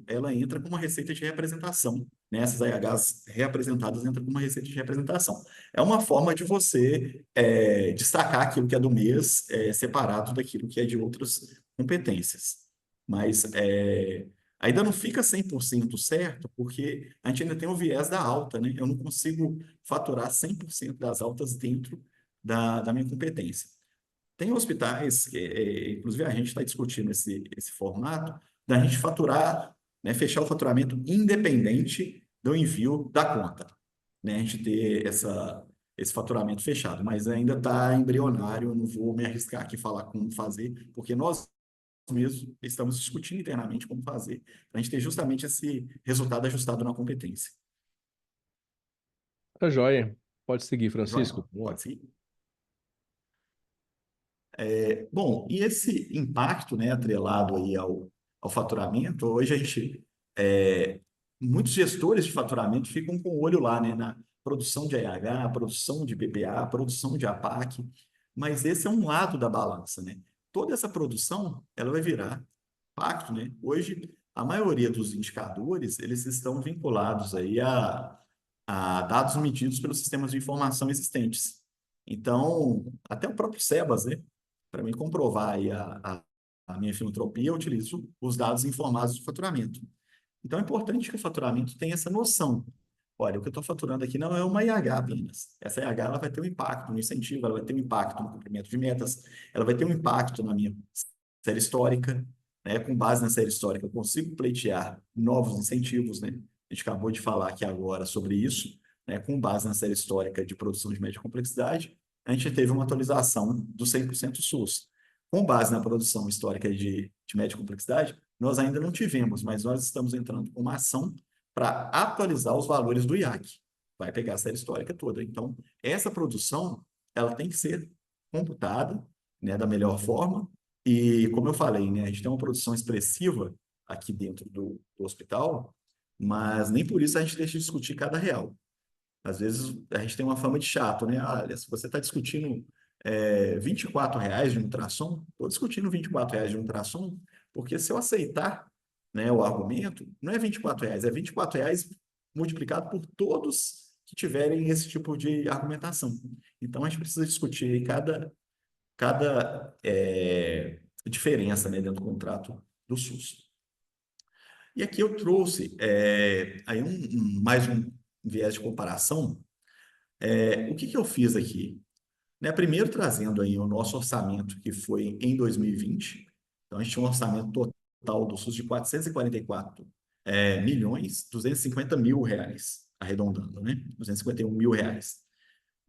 ela entra com uma receita de representação, né? Essas AHs reapresentadas entram com uma receita de representação. É uma forma de você destacar aquilo que é do mês, separado daquilo que é de outras competências. Mas ainda não fica 100% certo, porque a gente ainda tem o viés da alta, né? Eu não consigo faturar 100% das altas dentro da minha competência. Tem hospitais, inclusive a gente está discutindo esse formato, da gente faturar, né, fechar o faturamento independente do envio da conta, né, a gente ter esse faturamento fechado, mas ainda está embrionário, eu não vou me arriscar aqui falar como fazer, porque nós mesmos estamos discutindo internamente como fazer, para a gente ter justamente esse resultado ajustado na competência. Tá joia. Pode seguir, Joia? Francisco. Vamos lá. Pode seguir? Bom, e esse impacto, né, atrelado aí ao faturamento, hoje a gente, muitos gestores de faturamento ficam com o olho lá, né, na produção de AH, produção de BPA, produção de APAC, mas esse é um lado da balança, né? Toda essa produção, ela vai virar impacto, né? Hoje, a maioria dos indicadores, eles estão vinculados aí a dados medidos pelos sistemas de informação existentes. Então, até o próprio SEBAS, né? Para mim comprovar aí a minha filantropia, eu utilizo os dados informados do faturamento. Então, é importante que o faturamento tenha essa noção. Olha, o que eu estou faturando aqui não é uma IH apenas. Essa IH ela vai ter um impacto no incentivo, ela vai ter um impacto no cumprimento de metas, ela vai ter um impacto na minha série histórica, né? Com base na série histórica, eu consigo pleitear novos incentivos, né? A gente acabou de falar aqui agora sobre isso, né? Com base na série histórica de produção de média complexidade, a gente teve uma atualização do 100% SUS. Com base na produção histórica de média complexidade, nós ainda não tivemos, mas nós estamos entrando com uma ação para atualizar os valores do IAC. Vai pegar a série histórica toda. Então, essa produção, ela tem que ser computada, né, da melhor forma. E, como eu falei, né, a gente tem uma produção expressiva aqui dentro do hospital, mas nem por isso a gente deixa de discutir cada real. Às vezes a gente tem uma fama de chato, né? Olha, se você está discutindo R$ 24 de um ultrassom, estou discutindo R$ 24 de um ultrassom, porque se eu aceitar, né, o argumento, não é R$ 24, é R$ 24 multiplicado por todos que tiverem esse tipo de argumentação. Então a gente precisa discutir aí cada diferença, né, dentro do contrato do SUS. E aqui eu trouxe aí mais um viés de comparação. O que eu fiz aqui? Né, primeiro trazendo aí o nosso orçamento, que foi em 2020. Então, a gente tinha um orçamento total do SUS de 444 milhões, 250 mil reais, arredondando, né? 251 mil reais.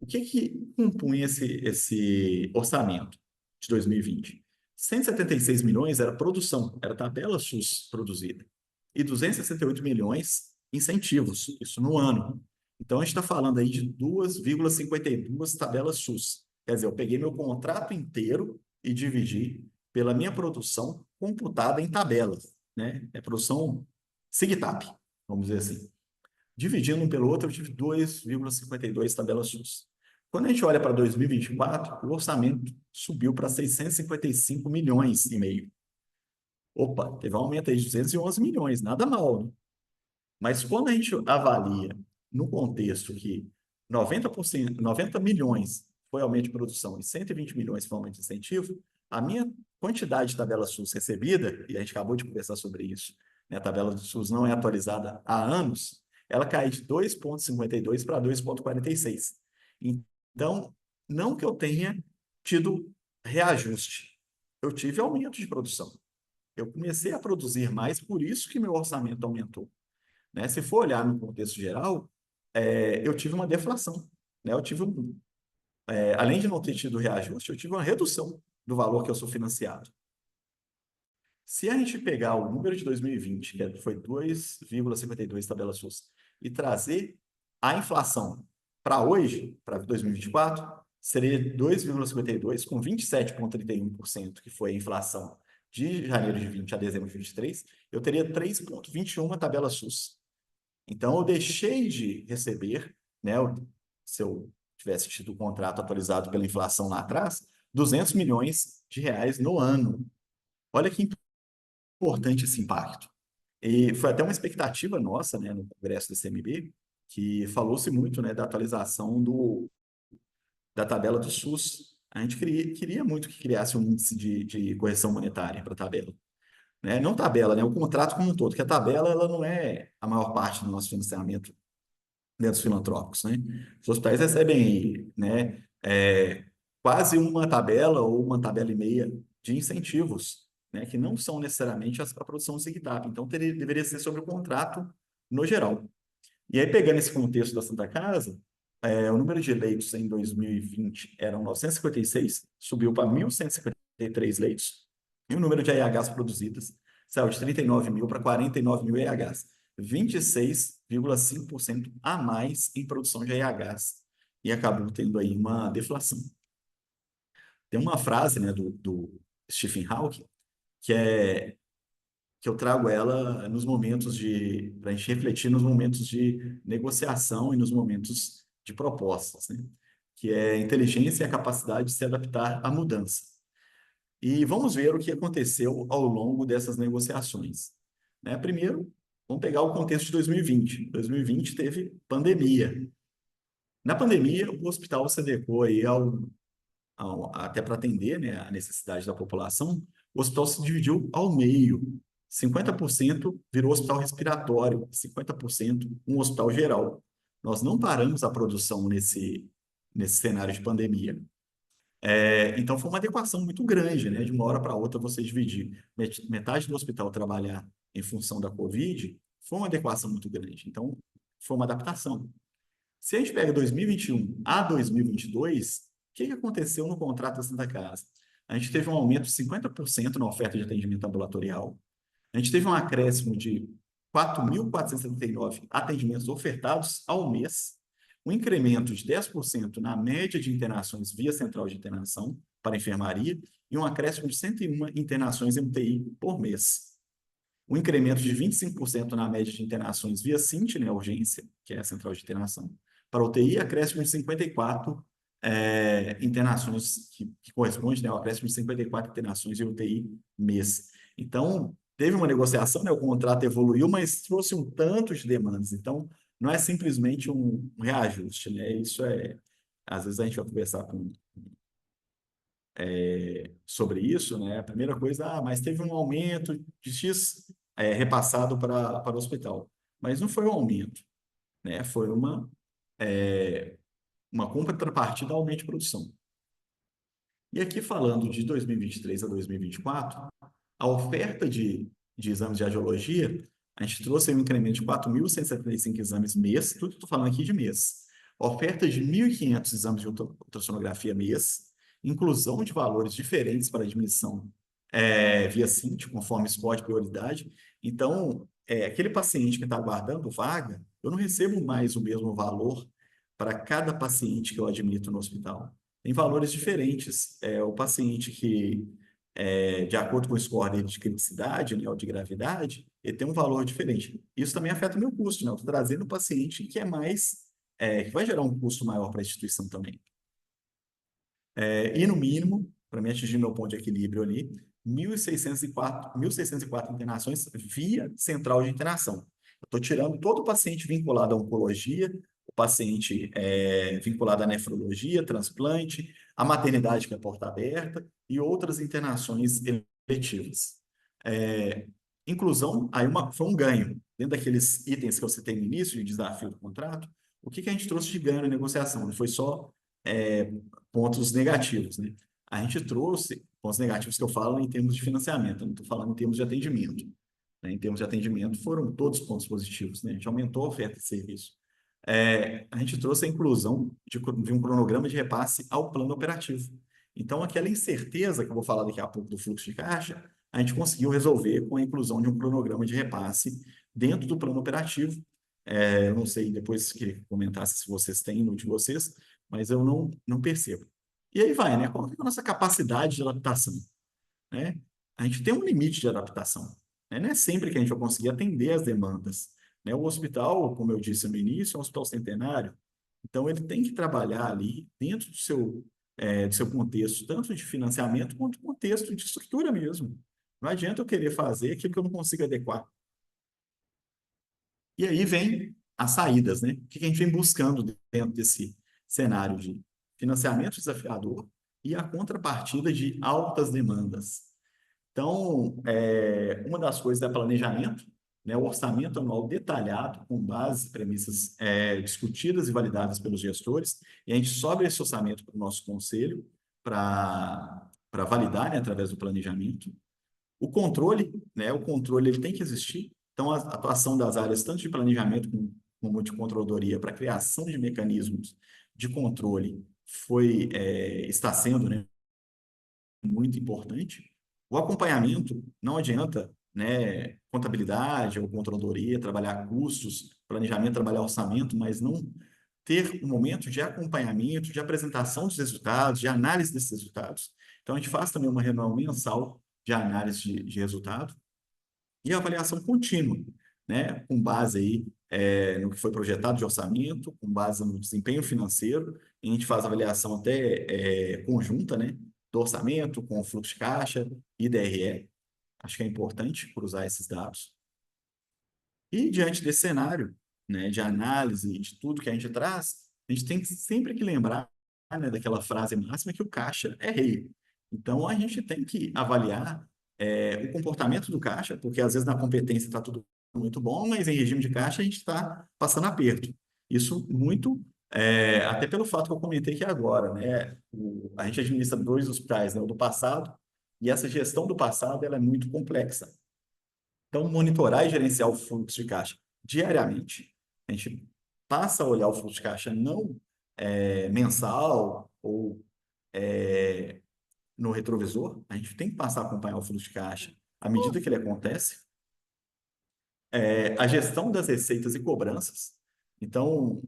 O que compunha esse orçamento de 2020? 176 milhões era produção, era tabela SUS produzida. E 268 milhões incentivos, isso no ano. Então, a gente está falando aí de 2,52 tabelas SUS. Quer dizer, eu peguei meu contrato inteiro e dividi pela minha produção computada em tabelas, né? É produção SIGTAP, vamos dizer assim. Dividindo um pelo outro, eu tive 2,52 tabelas SUS. Quando a gente olha para 2024, o orçamento subiu para 655 milhões e meio. Opa, teve um aumento aí de 211 milhões, nada mal, né? Mas quando a gente avalia no contexto que 90%, 90 milhões foi aumento de produção e 120 milhões foi aumento de incentivo, a minha quantidade de tabela SUS recebida, e a gente acabou de conversar sobre isso, né, a tabela do SUS não é atualizada há anos, ela cai de 2,52 para 2,46. Então, não que eu tenha tido reajuste, eu tive aumento de produção. Eu comecei a produzir mais, por isso que meu orçamento aumentou. Né? Se for olhar no contexto geral, eu tive uma deflação. Né? Eu tive, além de não ter tido reajuste, eu tive uma redução do valor que eu sou financiado. Se a gente pegar o número de 2020, que foi 2,52 tabela SUS, e trazer a inflação para hoje, para 2024, seria 2,52 com 27,31%, que foi a inflação de janeiro de 20 a dezembro de 23, eu teria 3,21 tabela SUS. Então, eu deixei de receber, né, se eu tivesse tido o contrato atualizado pela inflação lá atrás, 200 milhões de reais no ano. Olha que importante esse impacto. E foi até uma expectativa nossa, né, no congresso da CMB, que falou-se muito, né, da atualização da tabela do SUS. A gente queria muito que criasse um índice de correção monetária para a tabela, né? Não tabela, né? O contrato como um todo, que a tabela ela não é a maior parte do nosso financiamento dentro dos filantrópicos, né? Os hospitais recebem, né, quase uma tabela ou uma tabela e meia de incentivos, né, que não são necessariamente a produção do SIGDAP. Então, deveria ser sobre o contrato no geral. E aí, pegando esse contexto da Santa Casa, o número de leitos em 2020 eram 956, subiu para 1.153 leitos, e o número de EHs produzidas saiu de 39 mil para 49 mil EHs, 26,5% a mais em produção de EHs, e acabou tendo aí uma deflação. Tem uma frase, né, do Stephen Hawking, que eu trago ela nos momentos para a gente refletir nos momentos de negociação e nos momentos de propostas, né? Que é a inteligência e a capacidade de se adaptar à mudança. E vamos ver o que aconteceu ao longo dessas negociações, né? Primeiro, vamos pegar o contexto de 2020. 2020 teve pandemia. Na pandemia, o hospital se adequou aí até para atender, né, a necessidade da população, o hospital se dividiu ao meio. 50% virou hospital respiratório, 50% um hospital geral. Nós não paramos a produção nesse cenário de pandemia. Então, foi uma adequação muito grande, né? De uma hora para outra, você dividir metade do hospital trabalhar em função da Covid, foi uma adequação muito grande. Então, foi uma adaptação. Se a gente pega 2021 a 2022, o que aconteceu no contrato da Santa Casa? A gente teve um aumento de 50% na oferta de atendimento ambulatorial. A gente teve um acréscimo de 4.479 atendimentos ofertados ao mês, um incremento de 10% na média de internações via central de internação para enfermaria e um acréscimo de 101 internações em UTI por mês. Um incremento de 25% na média de internações via CINT, né, urgência, que é a central de internação, para UTI, acréscimo de 54 internações, que corresponde, né, ao acréscimo de 54 internações de UTI mês. Então, teve uma negociação, né, o contrato evoluiu, mas trouxe um tanto de demandas. Então, não é simplesmente um reajuste, né? Isso às vezes a gente vai conversar sobre isso, né? A primeira coisa, mas teve um aumento de X repassado para o hospital. Mas não foi um aumento, né? Foi uma contrapartida ao aumento de produção. E aqui falando de 2023 a 2024, a oferta de exames de radiologia, a gente trouxe um incremento de 4.175 exames mês, tudo que estou falando aqui de mês. Oferta de 1.500 exames de ultrassonografia mês, inclusão de valores diferentes para admissão via CINT, conforme SPOT prioridade. Então, aquele paciente que está aguardando vaga, eu não recebo mais o mesmo valor para cada paciente que eu admito no hospital. Tem valores diferentes. O paciente que de acordo com o score dele de criticidade, né, ou de gravidade, ele tem um valor diferente. Isso também afeta o meu custo, né? Eu estou trazendo um paciente que que vai gerar um custo maior para a instituição também. E no mínimo, para me atingir meu ponto de equilíbrio ali, 1.604 internações via central de internação. Eu estou tirando todo o paciente vinculado à oncologia, o paciente vinculado à nefrologia, transplante, a maternidade que é porta aberta e outras internações eletivas. Inclusão, aí foi um ganho. Dentro daqueles itens que eu citei no início, de desafio do contrato, o que a gente trouxe de ganho na negociação? Não foi só pontos negativos, né? A gente trouxe pontos negativos que eu falo em termos de financiamento, eu não estou falando em termos de atendimento. Né? Em termos de atendimento, foram todos pontos positivos, né? A gente aumentou a oferta de serviço. A gente trouxe a inclusão de um cronograma de repasse ao plano operativo. Então, aquela incerteza que eu vou falar daqui a pouco do fluxo de caixa, a gente conseguiu resolver com a inclusão de um cronograma de repasse dentro do plano operativo. Eu não sei, depois que comentasse se vocês têm no de vocês, mas eu não percebo. E aí vai, né? Qual é a nossa capacidade de adaptação? Né? A gente tem um limite de adaptação. Né? Não é sempre que a gente vai conseguir atender as demandas. Né? O hospital, como eu disse no início, é um hospital centenário, então ele tem que trabalhar ali dentro do seu contexto, tanto de financiamento quanto contexto de estrutura mesmo. Não adianta eu querer fazer aquilo que eu não consigo adequar. E aí vem as saídas, né? O que a gente vem buscando dentro desse cenário de financiamento desafiador e a contrapartida de altas demandas. Então, uma das coisas é planejamento, né? O orçamento anual detalhado, com base em premissas discutidas e validadas pelos gestores, e a gente sobe esse orçamento para o nosso conselho para validar, né, através do planejamento. O controle, né? O controle ele tem que existir. Então, a atuação das áreas, tanto de planejamento como de controladoria, para a criação de mecanismos de controle, está sendo, né, muito importante. O acompanhamento, não adianta, né, contabilidade ou controladoria, trabalhar custos, planejamento, trabalhar orçamento, mas não ter um momento de acompanhamento, de apresentação dos resultados, de análise desses resultados. Então, a gente faz também uma reunião mensal de análise de resultado e avaliação contínua, né, com base aí no que foi projetado de orçamento, com base no desempenho financeiro. A gente faz avaliação até conjunta, né, do orçamento com o fluxo de caixa e DRE. Acho que é importante cruzar esses dados. E diante desse cenário, né, de análise de tudo que a gente traz, a gente tem sempre que lembrar, né, daquela frase máxima que o caixa é rei. Então, a gente tem que avaliar o comportamento do caixa, porque às vezes na competência está tudo muito bom, mas em regime de caixa a gente está passando aperto. Isso muito, até pelo fato que eu comentei aqui agora, né? A gente administra 2 hospitais, né? O do passado, e essa gestão do passado ela é muito complexa. Então, monitorar e gerenciar o fluxo de caixa diariamente. A gente passa a olhar o fluxo de caixa não mensal ou no retrovisor, a gente tem que passar a acompanhar o fluxo de caixa à medida que ele acontece. A gestão das receitas e cobranças. Então,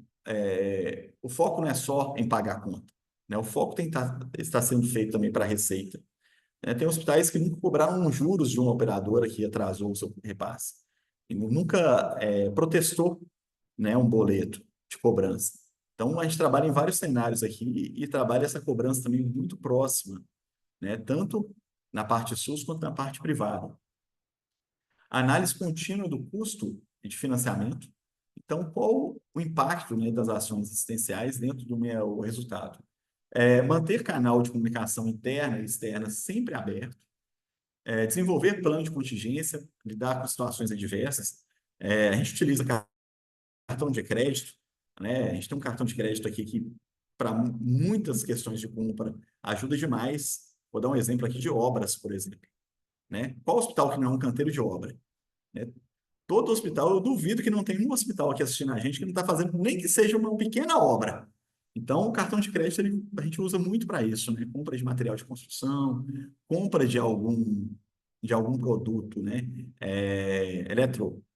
o foco não é só em pagar a conta, né? O foco tem que estar sendo feito também para a receita. Tem hospitais que nunca cobraram juros de uma operadora que atrasou o seu repasse. E nunca protestou, né, um boleto de cobrança. Então, a gente trabalha em vários cenários aqui e trabalha essa cobrança também muito próxima, né, tanto na parte SUS quanto na parte privada. Análise contínua do custo de financiamento. Então, qual o impacto, né, das ações assistenciais dentro do meu resultado? Manter canal de comunicação interna e externa sempre aberto. Desenvolver plano de contingência, lidar com situações adversas. A gente utiliza cartão de crédito, né? A gente tem um cartão de crédito aqui que, para muitas questões de compra, ajuda demais. Vou dar um exemplo aqui de obras, por exemplo, né? Qual hospital que não é um canteiro de obra? Né? Todo hospital, eu duvido que não tem um hospital aqui assistindo a gente que não está fazendo nem que seja uma pequena obra. Então, o cartão de crédito a gente usa muito para isso, né? Compra de material de construção, compra de algum produto, né?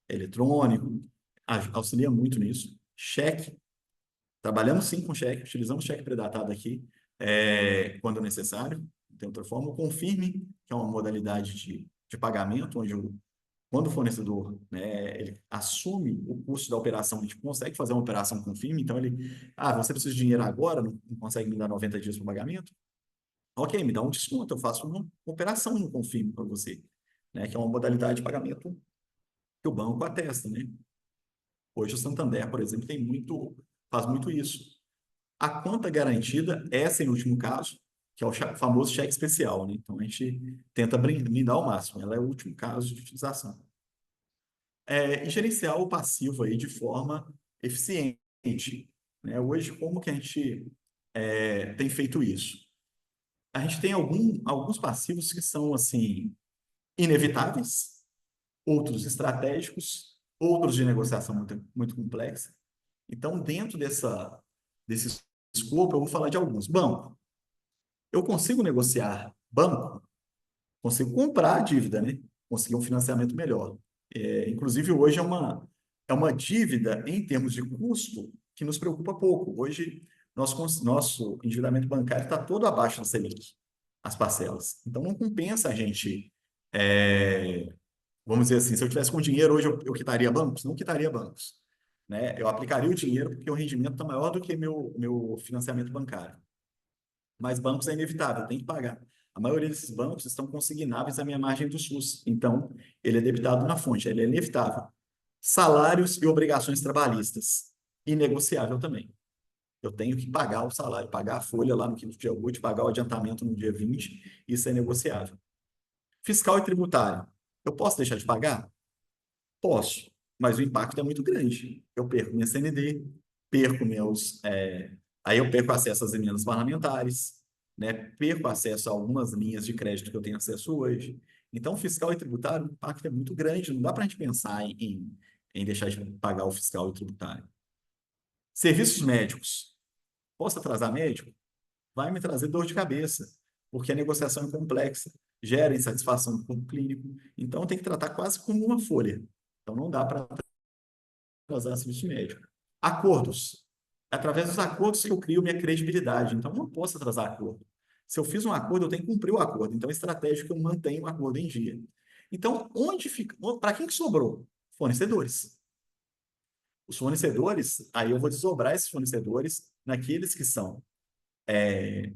Eletrônico, auxilia muito nisso. Cheque, trabalhamos sim com cheque, utilizamos cheque pré-datado aqui, quando necessário. Tem outra forma, o confirme, que é uma modalidade de pagamento, onde quando o fornecedor, né, ele assume o custo da operação, a gente consegue fazer uma operação com firme, então você precisa de dinheiro agora, não consegue me dar 90 dias para o pagamento? Ok, me dá um desconto, eu faço uma operação no Confirme para você, né, que é uma modalidade de pagamento que o banco atesta, né? Hoje o Santander, por exemplo, faz muito isso. A conta garantida, essa em último caso, que é o famoso cheque especial, né? Então a gente tenta blindar ao máximo, ela é o último caso de utilização. E gerenciar o passivo aí de forma eficiente, né? Hoje, como que a gente tem feito isso? A gente tem alguns passivos que são assim inevitáveis, outros estratégicos, outros de negociação muito, muito complexa. Então, dentro desse escopo, eu vou falar de alguns. Banco. Eu consigo negociar banco? Consigo comprar a dívida, né? Conseguir um financiamento melhor. Inclusive, hoje é uma dívida em termos de custo que nos preocupa pouco. Hoje, nosso endividamento bancário está todo abaixo da Selic, as parcelas. Então, não compensa a gente, vamos dizer assim, se eu tivesse com dinheiro hoje, eu quitaria bancos? Não quitaria bancos, né? Eu aplicaria o dinheiro porque o rendimento está maior do que meu financiamento bancário. Mas bancos é inevitável, tem que pagar. A maioria desses bancos estão consignáveis à minha margem do SUS. Então, ele é debitado na fonte, ele é inevitável. Salários e obrigações trabalhistas. Inegociável também. Eu tenho que pagar o salário, pagar a folha lá no quinto dia útil, pagar o adiantamento no dia 20, isso é negociável. Fiscal e tributário. Eu posso deixar de pagar? Posso, mas o impacto é muito grande. Eu perco minha CND, perco aí eu perco acesso às emendas parlamentares, né? Perco acesso a algumas linhas de crédito que eu tenho acesso hoje. Então, fiscal e tributário, o impacto é muito grande. Não dá para a gente pensar em deixar de pagar o fiscal e o tributário. Serviços médicos. Posso atrasar médico? Vai me trazer dor de cabeça, porque a negociação é complexa, gera insatisfação com o clínico. Então, tem que tratar quase como uma folha. Então, não dá para atrasar serviço médico. Acordos. Através dos acordos que eu crio minha credibilidade. Então, eu não posso atrasar acordo. Se eu fiz um acordo, eu tenho que cumprir o acordo. Então, é estratégico que eu mantenho o acordo em dia. Então, onde fica? Para quem que sobrou? Fornecedores. Os fornecedores, aí eu vou desdobrar esses fornecedores naqueles que são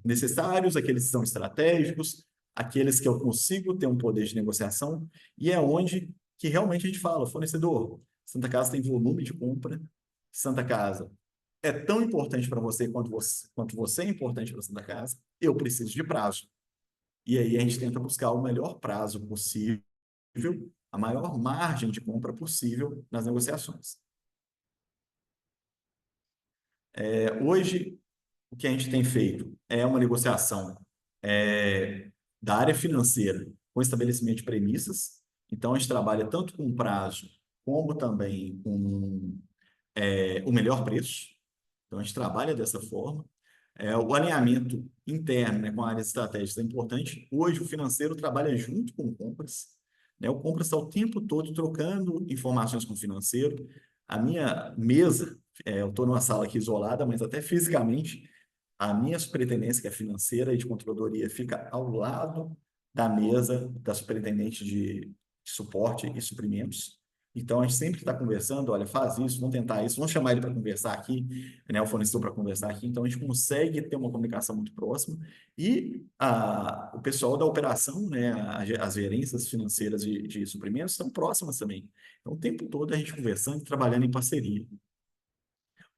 necessários, aqueles que são estratégicos, aqueles que eu consigo ter um poder de negociação, e é onde que realmente a gente fala, fornecedor, Santa Casa tem volume de compra, Santa Casa é tão importante para você quanto você é importante para Santa Casa, eu preciso de prazo. E aí a gente tenta buscar o melhor prazo possível, a maior margem de compra possível nas negociações. Hoje, o que a gente tem feito é uma negociação da área financeira com estabelecimento de premissas. Então, a gente trabalha tanto com prazo, como também com o melhor preço. Então, a gente trabalha dessa forma. O alinhamento interno, né, com a área estratégica é importante. Hoje, o financeiro trabalha junto com compras, né? O compras está o tempo todo trocando informações com o financeiro. A minha mesa, eu estou numa sala aqui isolada, mas até fisicamente, a minha superintendência, que é financeira e de controladoria, fica ao lado da mesa da superintendente de suporte e suprimentos. Então, a gente sempre está conversando, olha, faz isso, vamos tentar isso, vamos chamar ele para conversar aqui, né, o fornecedor para conversar aqui. Então, a gente consegue ter uma comunicação muito próxima. E o pessoal da operação, né, as gerências financeiras de suprimentos estão próximas também. Então, o tempo todo a gente conversando e trabalhando em parceria.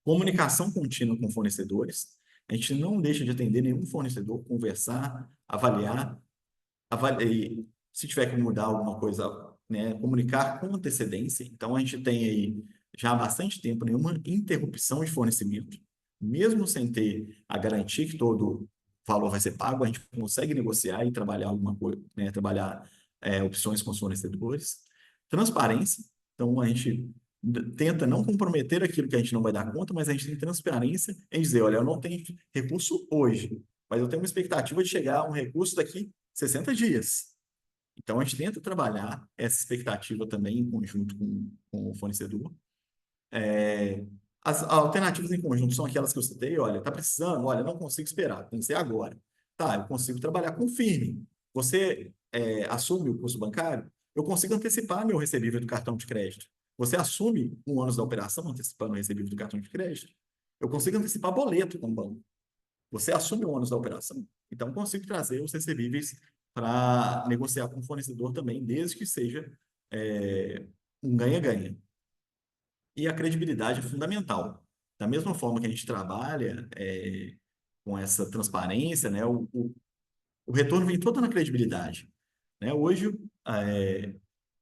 Comunicação contínua com fornecedores. A gente não deixa de atender nenhum fornecedor, conversar, avaliar, e se tiver que mudar alguma coisa, né, comunicar com antecedência. Então, a gente tem aí já há bastante tempo nenhuma interrupção de fornecimento. Mesmo sem ter a garantia que todo valor vai ser pago, a gente consegue negociar e trabalhar alguma coisa, né, trabalhar opções com os fornecedores. Transparência. Então, a gente tenta não comprometer aquilo que a gente não vai dar conta, mas a gente tem transparência em dizer, olha, eu não tenho recurso hoje, mas eu tenho uma expectativa de chegar a um recurso daqui 60 dias. Então, a gente tenta trabalhar essa expectativa também em conjunto com o fornecedor. As alternativas em conjunto são aquelas que eu citei, olha, está precisando, olha, não consigo esperar, tem que ser agora. Tá, eu consigo trabalhar com firme. Você assume o custo bancário, eu consigo antecipar meu recebível do cartão de crédito. Você assume um ônus da operação antecipando o recebível do cartão de crédito. Eu consigo antecipar boleto com o banco. Você assume o ônus da operação. Então, consigo trazer os recebíveis para negociar com o fornecedor também, desde que seja um ganha-ganha. E a credibilidade é fundamental. Da mesma forma que a gente trabalha com essa transparência, né, o retorno vem todo na credibilidade. Né? Hoje,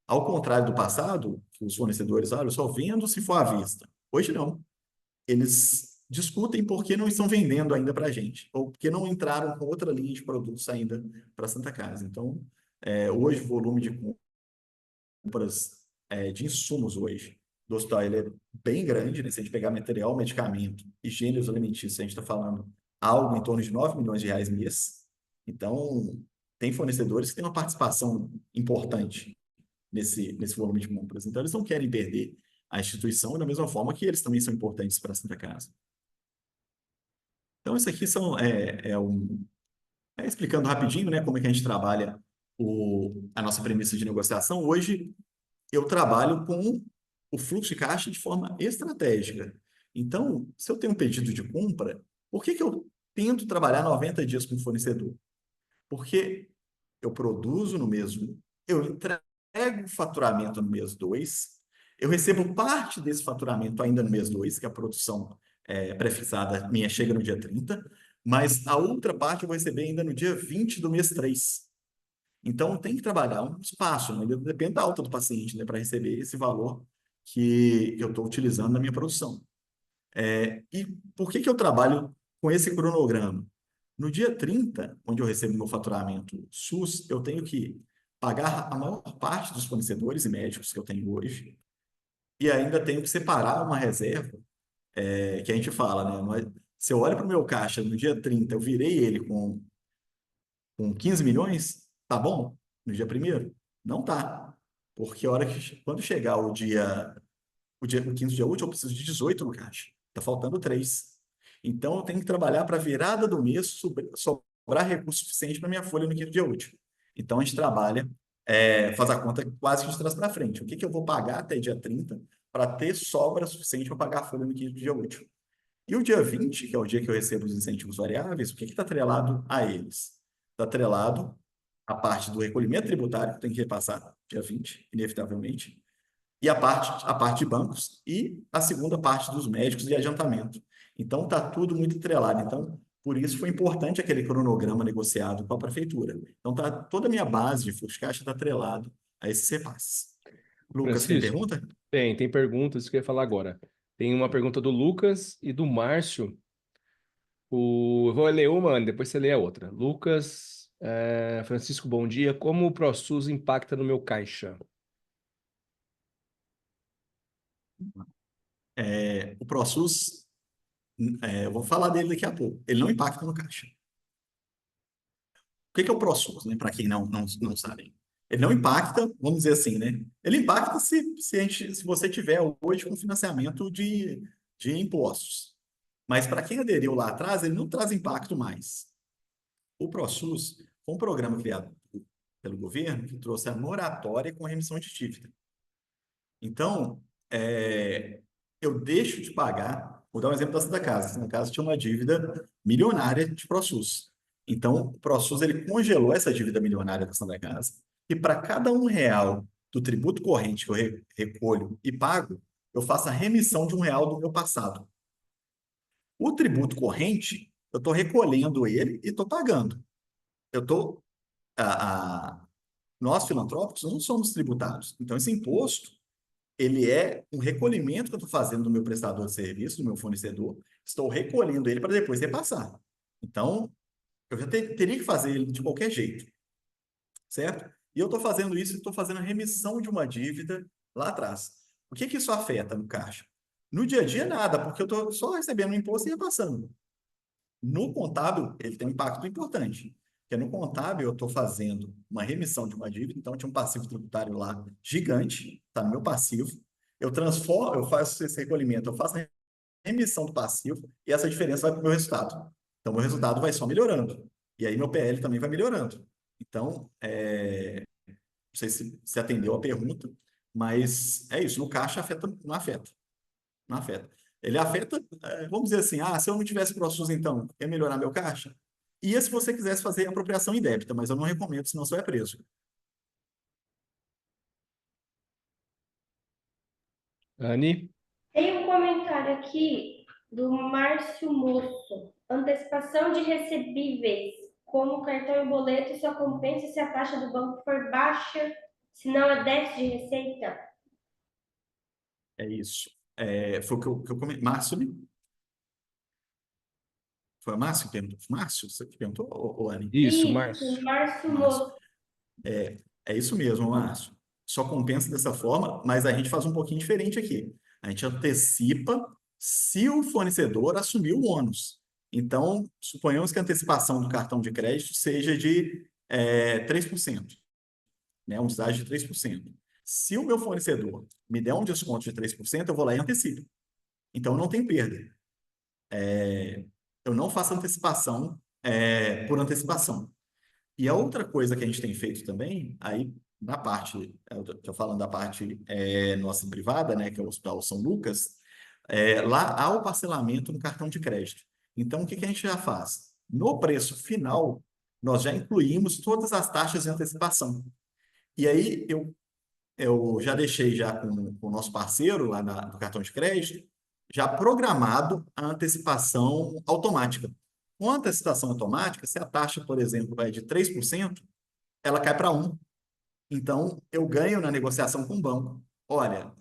ao contrário do passado, que os fornecedores, eu só vendo se for à vista. Hoje não. Eles discutem porque não estão vendendo ainda para a gente, ou porque não entraram com outra linha de produtos ainda para a Santa Casa. Então, hoje o volume de compras de insumos hoje do hospital ele é bem grande, né? Se a gente pegar material, medicamento e gêneros alimentícios, a gente está falando algo em torno de 9 milhões de reais mês. Então, tem fornecedores que têm uma participação importante nesse volume de compras. Então, eles não querem perder a instituição da mesma forma que eles também são importantes para a Santa Casa. Então, isso aqui explicando rapidinho, né, como é que a gente trabalha a nossa premissa de negociação. Hoje, eu trabalho com o fluxo de caixa de forma estratégica. Então, se eu tenho um pedido de compra, por que eu tento trabalhar 90 dias com o fornecedor? Porque eu produzo no mês 1, eu entrego o faturamento no mês 2, eu recebo parte desse faturamento ainda no mês 2, que a produção pré-fixada minha chega no dia 30, mas a outra parte eu vou receber ainda no dia 20 do mês 3. Então, tem que trabalhar um espaço, né? Depende da alta do paciente, né, para receber esse valor que eu estou utilizando na minha produção. E por que eu trabalho com esse cronograma? No dia 30, onde eu recebo meu faturamento SUS, eu tenho que pagar a maior parte dos fornecedores e médicos que eu tenho hoje, e ainda tenho que separar uma reserva, que a gente fala, né? Se eu olho para o meu caixa no dia 30, eu virei ele com 15 milhões, tá bom? No dia 1º? Não tá. Porque quando chegar o quinto dia útil, eu preciso de 18 no caixa. Tá faltando 3. Então, eu tenho que trabalhar para a virada do mês sobrar recurso suficiente para minha folha no quinto dia útil. Então, a gente trabalha, faz a conta quase que de trás para frente. O que eu vou pagar até dia 30 para ter sobra suficiente para pagar a folha no quinto dia útil? E o dia 20, que é o dia que eu recebo os incentivos variáveis, o que está atrelado a eles? Está atrelado à parte do recolhimento tributário, que tem que repassar dia 20, inevitavelmente, e a parte de bancos e a segunda parte dos médicos de adiantamento. Então, está tudo muito atrelado. Então, por isso foi importante aquele cronograma negociado com a prefeitura. Então, toda a minha base de fluxo de caixa está atrelado a esses repasses. Lucas, tem Francisco, pergunta? tem perguntas que eu ia falar agora. Tem uma pergunta do Lucas e do Márcio. Eu vou ler uma, depois você lê a outra. Lucas, Francisco, bom dia. Como o ProSUS impacta no meu caixa? O ProSUS, eu vou falar dele daqui a pouco. Ele não impacta no caixa. O que é o ProSUS, né? Para quem não sabe. Ele não impacta, vamos dizer assim, né? Ele impacta se você tiver hoje com financiamento de impostos. Mas para quem aderiu lá atrás, ele não traz impacto mais. O ProSUS foi um programa criado pelo governo que trouxe a moratória com remissão de dívida. Então, eu deixo de pagar, vou dar um exemplo da Santa Casa. A Santa Casa tinha uma dívida milionária de ProSUS. Então, o ProSUS ele congelou essa dívida milionária da Santa Casa e para cada R$ 1 do tributo corrente que eu recolho e pago, eu faço a remissão de R$ 1 do meu passado. O tributo corrente, eu estou recolhendo ele e estou pagando. Nós, filantrópicos, não somos tributados. Então, esse imposto, ele é um recolhimento que eu estou fazendo do meu prestador de serviço, do meu fornecedor. Estou recolhendo ele para depois repassar. Então, eu já teria que fazer ele de qualquer jeito, certo? E eu estou fazendo isso e estou fazendo a remissão de uma dívida lá atrás. O que isso afeta no caixa? No dia a dia, nada, porque eu estou só recebendo o imposto e repassando. No contábil, ele tem um impacto importante, porque no contábil eu estou fazendo uma remissão de uma dívida, então tinha um passivo tributário lá gigante, está no meu passivo, eu faço esse recolhimento, eu faço a remissão do passivo e essa diferença vai para o meu resultado. Então, meu resultado vai só melhorando. E aí, meu PL também vai melhorando. Então, não sei se atendeu a pergunta, mas é isso. No caixa, não afeta. Não afeta. Ele afeta, vamos dizer assim, se eu não tivesse ProSUS, então, ia melhorar meu caixa? Ia se você quisesse fazer apropriação indébita, mas eu não recomendo, senão você vai preso. Anne? Tem um comentário aqui do Márcio Moço. Antecipação de recebíveis, como cartão e boleto, só compensa se a taxa do banco for baixa, se não é déficit de receita? É isso. Foi o que eu comentei. Márcio, né? Foi o Márcio que perguntou? Márcio, você que perguntou, ou Anne? Isso, Isso, Márcio. Márcio Márcio. Moço. É isso mesmo, Márcio. Só compensa dessa forma, mas a gente faz um pouquinho diferente aqui. A gente antecipa se o fornecedor assumir o ônus. Então, suponhamos que a antecipação do cartão de crédito seja de 3%, né? Um desastre de 3%. Se o meu fornecedor me der um desconto de 3%, eu vou lá e antecipo. Então, não tem perda. Eu não faço antecipação por antecipação. E a outra coisa que a gente tem feito também, aí na parte, eu estou falando da parte nossa privada, né, que é o Hospital São Lucas, lá há o parcelamento no cartão de crédito. Então, o que a gente já faz? No preço final, nós já incluímos todas as taxas de antecipação. E aí eu já deixei já com o nosso parceiro lá do cartão de crédito, já programado a antecipação automática. Com a antecipação automática, se a taxa, por exemplo, vai de 3%, ela cai para 1%. Então, eu ganho na negociação com o banco. Olha,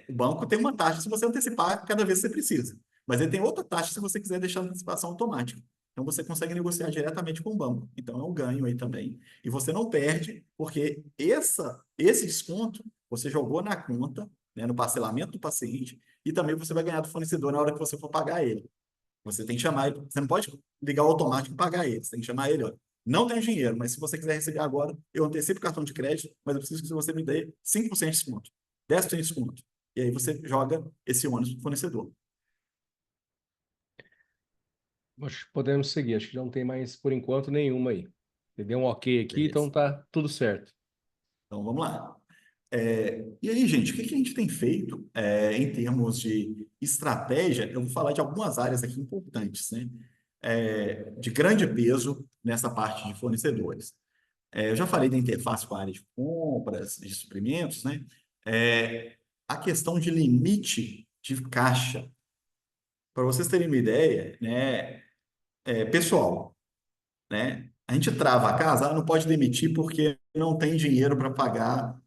o banco tem uma taxa se você antecipar cada vez que você precisa, mas ele tem outra taxa se você quiser deixar a antecipação automática. Então, você consegue negociar diretamente com o banco. Então, é um ganho aí também. E você não perde, porque esse desconto você jogou na conta, né, no parcelamento do paciente, e também você vai ganhar do fornecedor na hora que você for pagar ele. Você tem que chamar ele, você não pode ligar o automático e pagar ele, você tem que chamar ele, ó, não tenho dinheiro, mas se você quiser receber agora, eu antecipo o cartão de crédito, mas eu preciso que você me dê 5% de desconto, 10% de desconto. E aí você joga esse ônus para o fornecedor. Acho que podemos seguir, acho que não tem mais, por enquanto, nenhuma aí. Você deu um ok aqui, Beleza. então tá tudo certo. Então vamos lá. E aí, gente, o que a gente tem feito em termos de estratégia? Eu vou falar de algumas áreas aqui importantes, né? De grande peso nessa parte de fornecedores. Eu já falei da interface com a área de compras, de suprimentos, né? A questão de limite de caixa. Para vocês terem uma ideia, né? Pessoal, né? A gente trava a casa, não pode demitir porque não tem dinheiro para pagar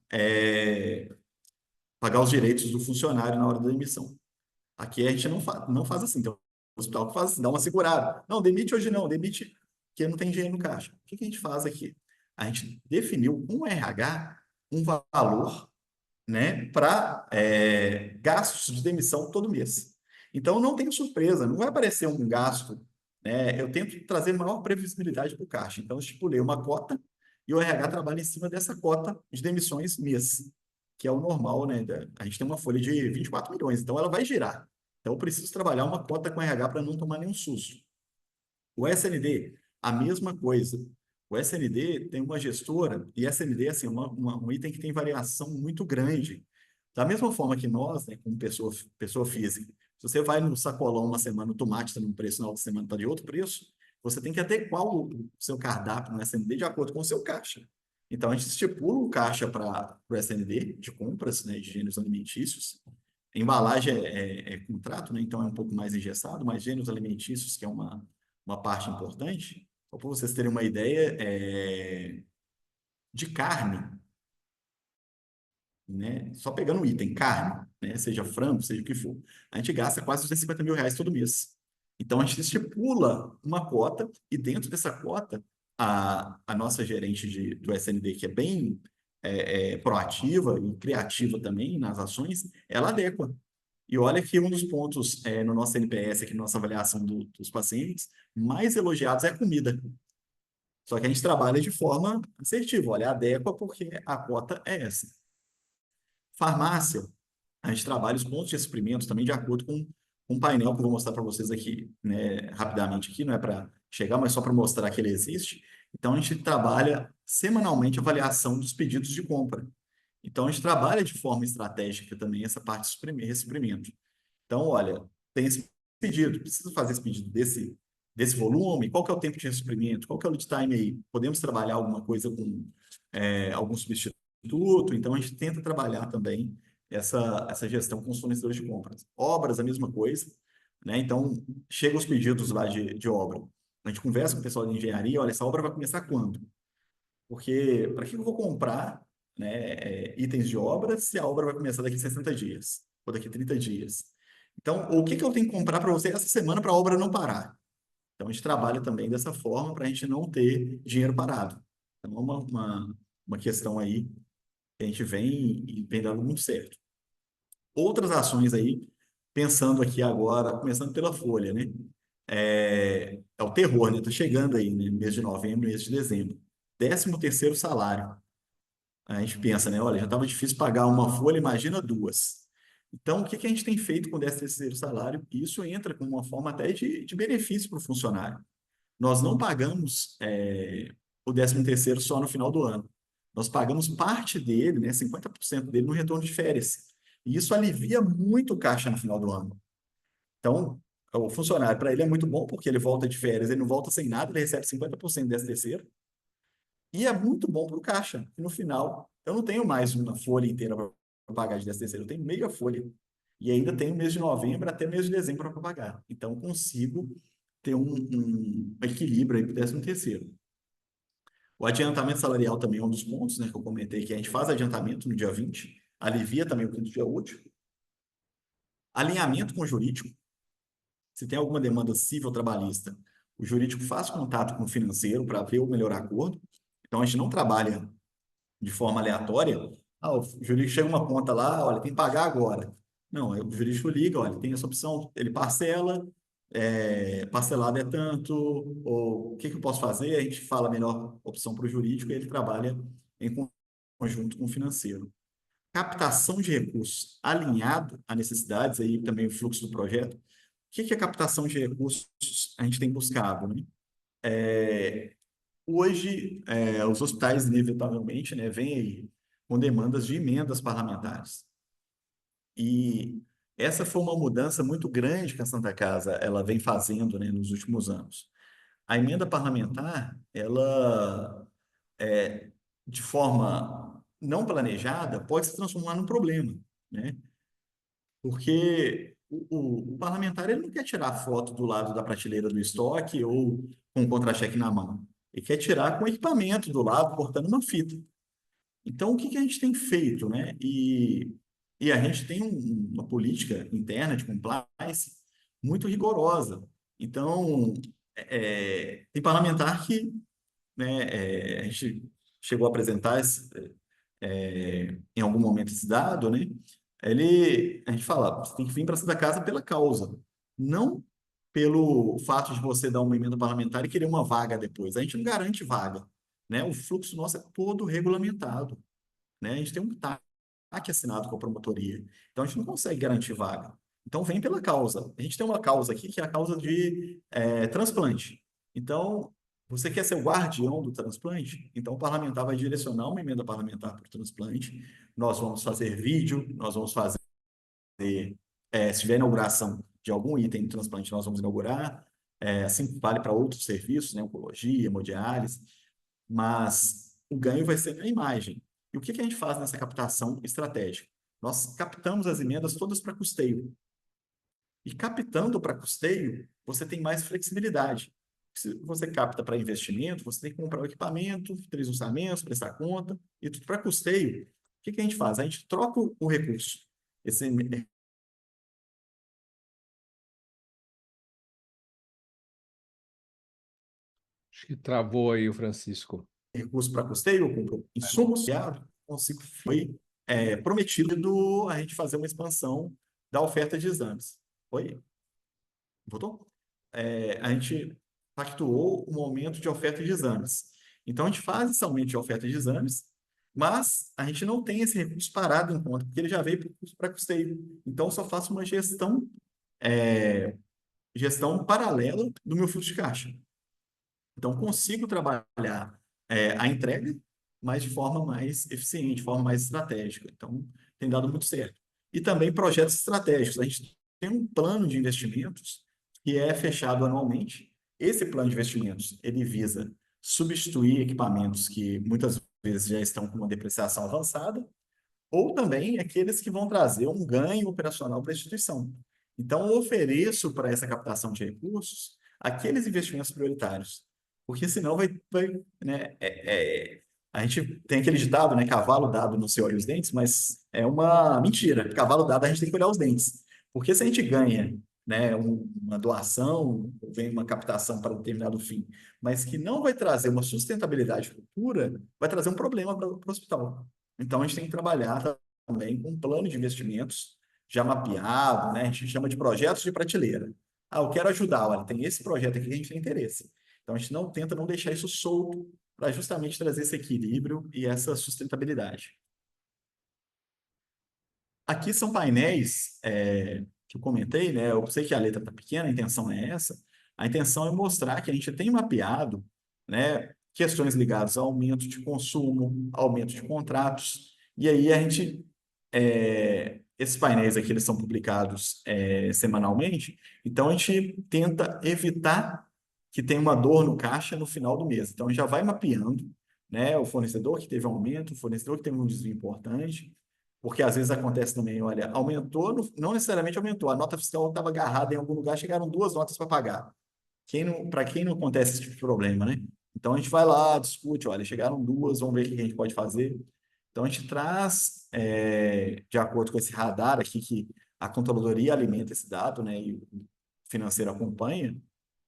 os direitos do funcionário na hora da demissão. Aqui a gente não faz assim. Então, o hospital que faz assim, dá uma segurada. Não, demite hoje não, demite porque não tem dinheiro no caixa. O que a gente faz aqui? A gente definiu com o RH um valor, né, para gastos de demissão todo mês. Então, não tem surpresa, não vai aparecer um gasto, né? Eu tento trazer maior previsibilidade para o caixa. Então, eu estipulei uma cota e o RH trabalha em cima dessa cota de demissões mês, que é o normal, né? A gente tem uma folha de 24 milhões, então ela vai girar. Então, eu preciso trabalhar uma cota com o RH para não tomar nenhum susto. O SND, a mesma coisa. O SND tem uma gestora, e SND é assim, um item que tem variação muito grande. Da mesma forma que nós, né, como pessoa física, se você vai no sacolão uma semana, o tomate está num preço, na outra semana está de outro preço, você tem que adequar o seu cardápio no SND de acordo com o seu caixa. Então, a gente estipula o caixa para o SND de compras, né, de gêneros alimentícios. A embalagem é contrato, né, então é um pouco mais engessado, mas gêneros alimentícios, que é uma parte importante, só para vocês terem uma ideia, de carne, né? Só pegando um item, carne, né? Seja frango, seja o que for, a gente gasta quase 250 mil reais todo mês. Então, a gente estipula uma cota e dentro dessa cota, a nossa gerente do SND, que é bem proativa e criativa também nas ações, ela adequa. E olha que um dos pontos no nosso NPS, aqui na nossa avaliação dos pacientes, mais elogiados é a comida. Só que a gente trabalha de forma assertiva. Olha, adequa porque a cota é essa. Farmácia, a gente trabalha os pontos de suprimentos também de acordo com um painel que eu vou mostrar para vocês aqui, né, rapidamente aqui, não é para chegar, mas só para mostrar que ele existe. Então, a gente trabalha semanalmente a avaliação dos pedidos de compra. Então, a gente trabalha de forma estratégica também essa parte de suprimento. Então, olha, tem esse pedido, preciso fazer esse pedido desse volume, qual que é o tempo de ressuprimento, qual que é o lead time aí? Podemos trabalhar alguma coisa com algum substituto? Então, a gente tenta trabalhar também essa gestão com os fornecedores de compras. Obras, a mesma coisa, né? Então, chegam os pedidos lá de obra. A gente conversa com o pessoal de engenharia, olha, essa obra vai começar quando? Porque para que eu vou comprar, né, itens de obra se a obra vai começar daqui a 60 dias ou daqui a 30 dias? Então, o que eu tenho que comprar para você essa semana para a obra não parar? Então, a gente trabalha também dessa forma para a gente não ter dinheiro parado. Então, é uma questão aí que a gente vem dando muito certo. Outras ações aí, pensando aqui agora, começando pela Folha, né? É o terror, né? Tá chegando aí, né? Mês de novembro, mês de dezembro. 13º salário. A gente pensa, né? Olha, já estava difícil pagar uma folha, imagina duas. Então, o que a gente tem feito com o 13º salário? Isso entra como uma forma até de benefício para o funcionário. Nós não pagamos o 13º só no final do ano. Nós pagamos parte dele, né, 50% dele no retorno de férias. E isso alivia muito o caixa no final do ano. Então, o funcionário, para ele é muito bom, porque ele volta de férias, ele não volta sem nada, ele recebe 50% do 13º, E é muito bom para o caixa. E no final, eu não tenho mais uma folha inteira para pagar de 13º, eu tenho meia folha. E ainda tenho o mês de novembro até mês de dezembro para pagar. Então, eu consigo ter um equilíbrio aí para o 13º. O adiantamento salarial também é um dos pontos, né, que eu comentei, que a gente faz adiantamento no dia 20, alivia também o quinto dia útil. Alinhamento com o jurídico. Se tem alguma demanda civil trabalhista, o jurídico faz contato com o financeiro para ver o melhor acordo. Então, a gente não trabalha de forma aleatória. Ah, o jurídico chega uma conta lá, olha, tem que pagar agora. Não, aí o jurídico liga, olha, tem essa opção, ele parcela, parcelado é tanto, ou o que eu posso fazer? A gente fala a melhor opção para o jurídico e ele trabalha em conjunto com o financeiro. Captação de recursos alinhado a necessidades, aí também o fluxo do projeto. O que é captação de recursos a gente tem buscado, né? Hoje, os hospitais, inevitavelmente, né, vêm aí com demandas de emendas parlamentares. E essa foi uma mudança muito grande que a Santa Casa ela vem fazendo, né, nos últimos anos. A emenda parlamentar, ela, de forma não planejada, pode se transformar num problema, né? Porque o parlamentar ele não quer tirar foto do lado da prateleira do estoque ou com um contra-cheque na mão. Ele quer tirar com equipamento do lado, cortando uma fita. Então, o que a gente tem feito, né? E a gente tem uma política interna de compliance muito rigorosa. Então, tem parlamentar que, né, a gente chegou a apresentar em algum momento esse dado, né? A gente fala, você tem que vir para essa casa pela causa, não pelo fato de você dar uma emenda parlamentar e querer uma vaga depois. A gente não garante vaga, né? O fluxo nosso é todo regulamentado, né? A gente tem um TAC assinado com a promotoria, então a gente não consegue garantir vaga. Então vem pela causa. A gente tem uma causa aqui que é a causa de transplante. Então, você quer ser o guardião do transplante? Então, o parlamentar vai direcionar uma emenda parlamentar para o transplante. Nós vamos fazer vídeo, nós vamos fazer, se tiver inauguração de algum item do transplante, nós vamos inaugurar. Assim vale para outros serviços, né? Oncologia, hemodiálise. Mas o ganho vai ser na imagem. E o que a gente faz nessa captação estratégica? Nós captamos as emendas todas para custeio. E captando para custeio, você tem mais flexibilidade. Se você capta para investimento, você tem que comprar o equipamento, 3 orçamentos, prestar conta, e tudo para custeio. O que a gente faz? A gente troca o recurso. Esse Acho que travou aí o Francisco. recurso para custeio, eu compro insumos, consigo foi prometido a gente fazer uma expansão da oferta de exames. Oi? Voltou? A gente pactuou um aumento de oferta de exames. Então, a gente faz esse aumento de oferta de exames, mas a gente não tem esse recurso parado em conta, porque ele já veio para custeio. Então, eu só faço uma gestão paralela do meu fluxo de caixa. Então, consigo trabalhar a entrega, mas de forma mais eficiente, de forma mais estratégica. Então, tem dado muito certo. E também projetos estratégicos. A gente tem um plano de investimentos que é fechado anualmente. Esse plano de investimentos, ele visa substituir equipamentos que muitas vezes já estão com uma depreciação avançada, ou também aqueles que vão trazer um ganho operacional para a instituição. Então, eu ofereço para essa captação de recursos aqueles investimentos prioritários, porque senão né, a gente tem aquele ditado, né, cavalo dado não se olha os dentes, mas é uma mentira. Cavalo dado a gente tem que olhar os dentes, porque se a gente ganha, né, uma doação, vem uma captação para um determinado fim, mas que não vai trazer uma sustentabilidade futura, vai trazer um problema para o hospital. Então, a gente tem que trabalhar também com um plano de investimentos já mapeado, né? A gente chama de projetos de prateleira. Ah, eu quero ajudar, olha, tem esse projeto aqui que a gente tem interesse. Então, a gente tenta não deixar isso solto para justamente trazer esse equilíbrio e essa sustentabilidade. Aqui são painéis que eu comentei, né? Eu sei que a letra está pequena, a intenção é essa. A intenção é mostrar que a gente tem mapeado, né, questões ligadas ao aumento de consumo, aumento de contratos, e aí a gente, esses painéis aqui, eles são publicados semanalmente, então a gente tenta evitar que tenha uma dor no caixa no final do mês. Então, a gente já vai mapeando né? O fornecedor que teve aumento, o fornecedor que teve um desvio importante, porque às vezes acontece também, olha, aumentou, não necessariamente aumentou, a nota fiscal estava agarrada em algum lugar, chegaram duas notas para pagar. Para quem não acontece esse tipo de problema, né? Então a gente vai lá, discute, olha, chegaram duas, vamos ver o que a gente pode fazer. Então a gente traz, de acordo com esse radar aqui, que a controladoria alimenta esse dado, né? E o financeiro acompanha,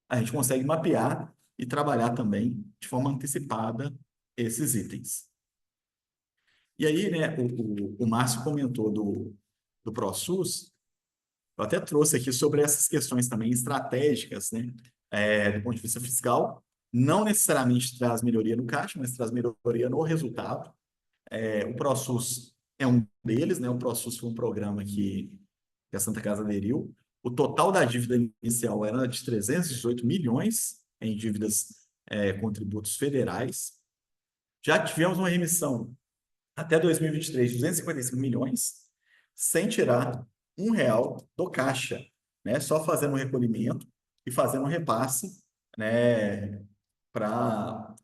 a gente consegue mapear e trabalhar também de forma antecipada esses itens. E aí, né, o Márcio comentou do ProSUS, eu até trouxe aqui sobre essas questões também estratégicas, né, do ponto de vista fiscal, não necessariamente traz melhoria no caixa, mas traz melhoria no resultado. O ProSUS é um deles, né, o ProSUS foi um programa que a Santa Casa aderiu. O total da dívida inicial era de 318 milhões em dívidas com tributos federais. Já tivemos uma remissão até 2023 de 255 milhões, sem tirar R$ 1 do caixa, né? Só fazendo um recolhimento e fazendo um repasse, né, para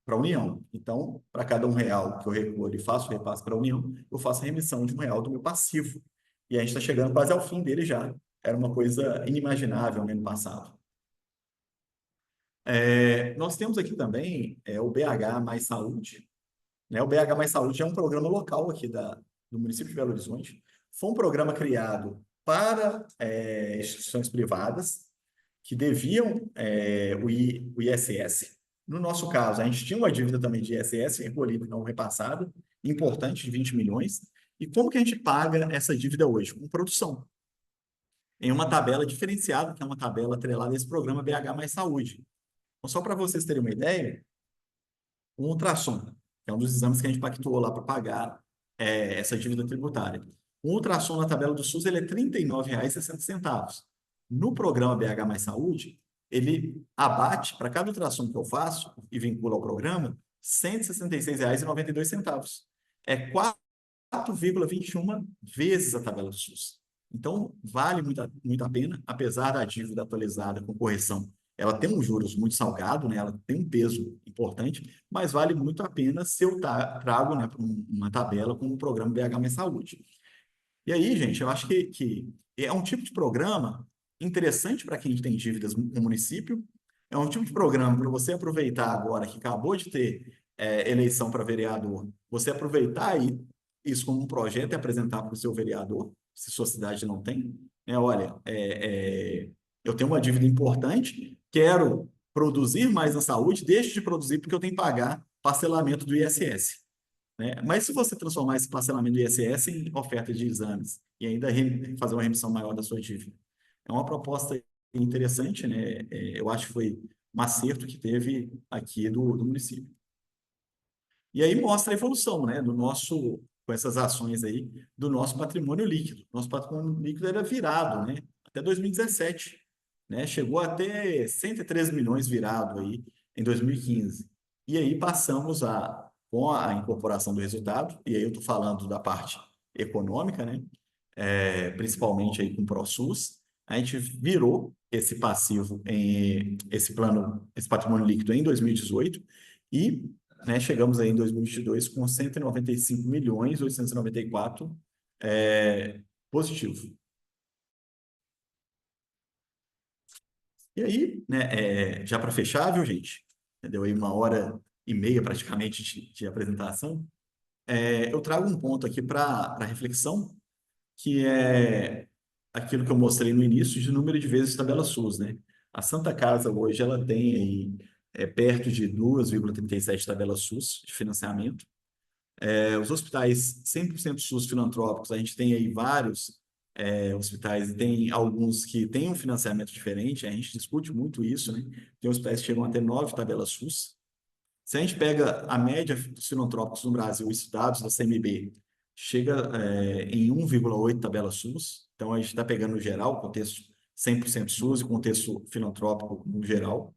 a União. Então, para cada R$ 1 que eu recolho e faço o repasse para a União, eu faço a remissão de R$ 1 do meu passivo. E a gente está chegando quase ao fim dele já. Era uma coisa inimaginável no ano passado. Nós temos aqui também o BH Mais Saúde, né? O BH Mais Saúde é um programa local aqui do município de Belo Horizonte. Foi um programa criado para instituições privadas que deviam o ISS. No nosso caso, a gente tinha uma dívida também de ISS recolhida, não repassada, importante, de 20 milhões. E como que a gente paga essa dívida hoje? Com produção. Em uma tabela diferenciada, que é uma tabela atrelada a esse programa BH Mais Saúde. Então, só para vocês terem uma ideia, um ultrassom, que é um dos exames que a gente pactuou lá para pagar essa dívida tributária. Um ultrassom na tabela do SUS ele é R$ 39,60. No programa BH Mais Saúde, ele abate, para cada ultrassom que eu faço e vincula ao programa, R$ 166,92. É 4,21 vezes a tabela do SUS. Então, vale muito a pena, apesar da dívida atualizada com correção ela tem um juros muito salgado, né? Ela tem um peso importante, mas vale muito a pena se eu trago, né, uma tabela com o programa BH Mais Saúde. E aí, gente, eu acho que é um tipo de programa interessante para quem tem dívidas no município, é um tipo de programa para você aproveitar agora que acabou de ter eleição para vereador, você aproveitar isso como um projeto e apresentar para o seu vereador, se sua cidade não tem. Olha, eu tenho uma dívida importante, quero produzir mais na saúde, deixe de produzir porque eu tenho que pagar parcelamento do ISS. Né? Mas se você transformar esse parcelamento do ISS em oferta de exames e ainda fazer uma remissão maior da sua dívida, é uma proposta interessante, né? Eu acho que foi um acerto que teve aqui do município. E aí mostra a evolução, né, com essas ações aí, do nosso patrimônio líquido. Nosso patrimônio líquido era virado, né, até 2017, né, chegou a ter 113 milhões virado aí em 2015. E aí passamos com a incorporação do resultado, e aí eu estou falando da parte econômica, né, principalmente aí com o ProSUS, a gente virou esse passivo, esse patrimônio líquido em 2018, e né, chegamos aí em 2022 com 195.894 positivo. E aí, né, já para fechar, viu, gente? Deu aí 1h30 praticamente de apresentação. Eu trago um ponto aqui para reflexão, que é aquilo que eu mostrei no início de número de vezes tabela SUS, né? A Santa Casa hoje ela tem aí perto de 2,37 tabelas SUS de financiamento. Os hospitais 100% SUS filantrópicos, a gente tem aí vários hospitais e tem alguns que têm um financiamento diferente, a gente discute muito isso, né? Tem hospitais que chegam a ter 9 tabelas SUS. Se a gente pega a média dos filantrópicos no Brasil, os dados da CMB, chega em 1,8 tabela SUS. Então, a gente está pegando no geral, o contexto 100% SUS e contexto filantrópico no geral.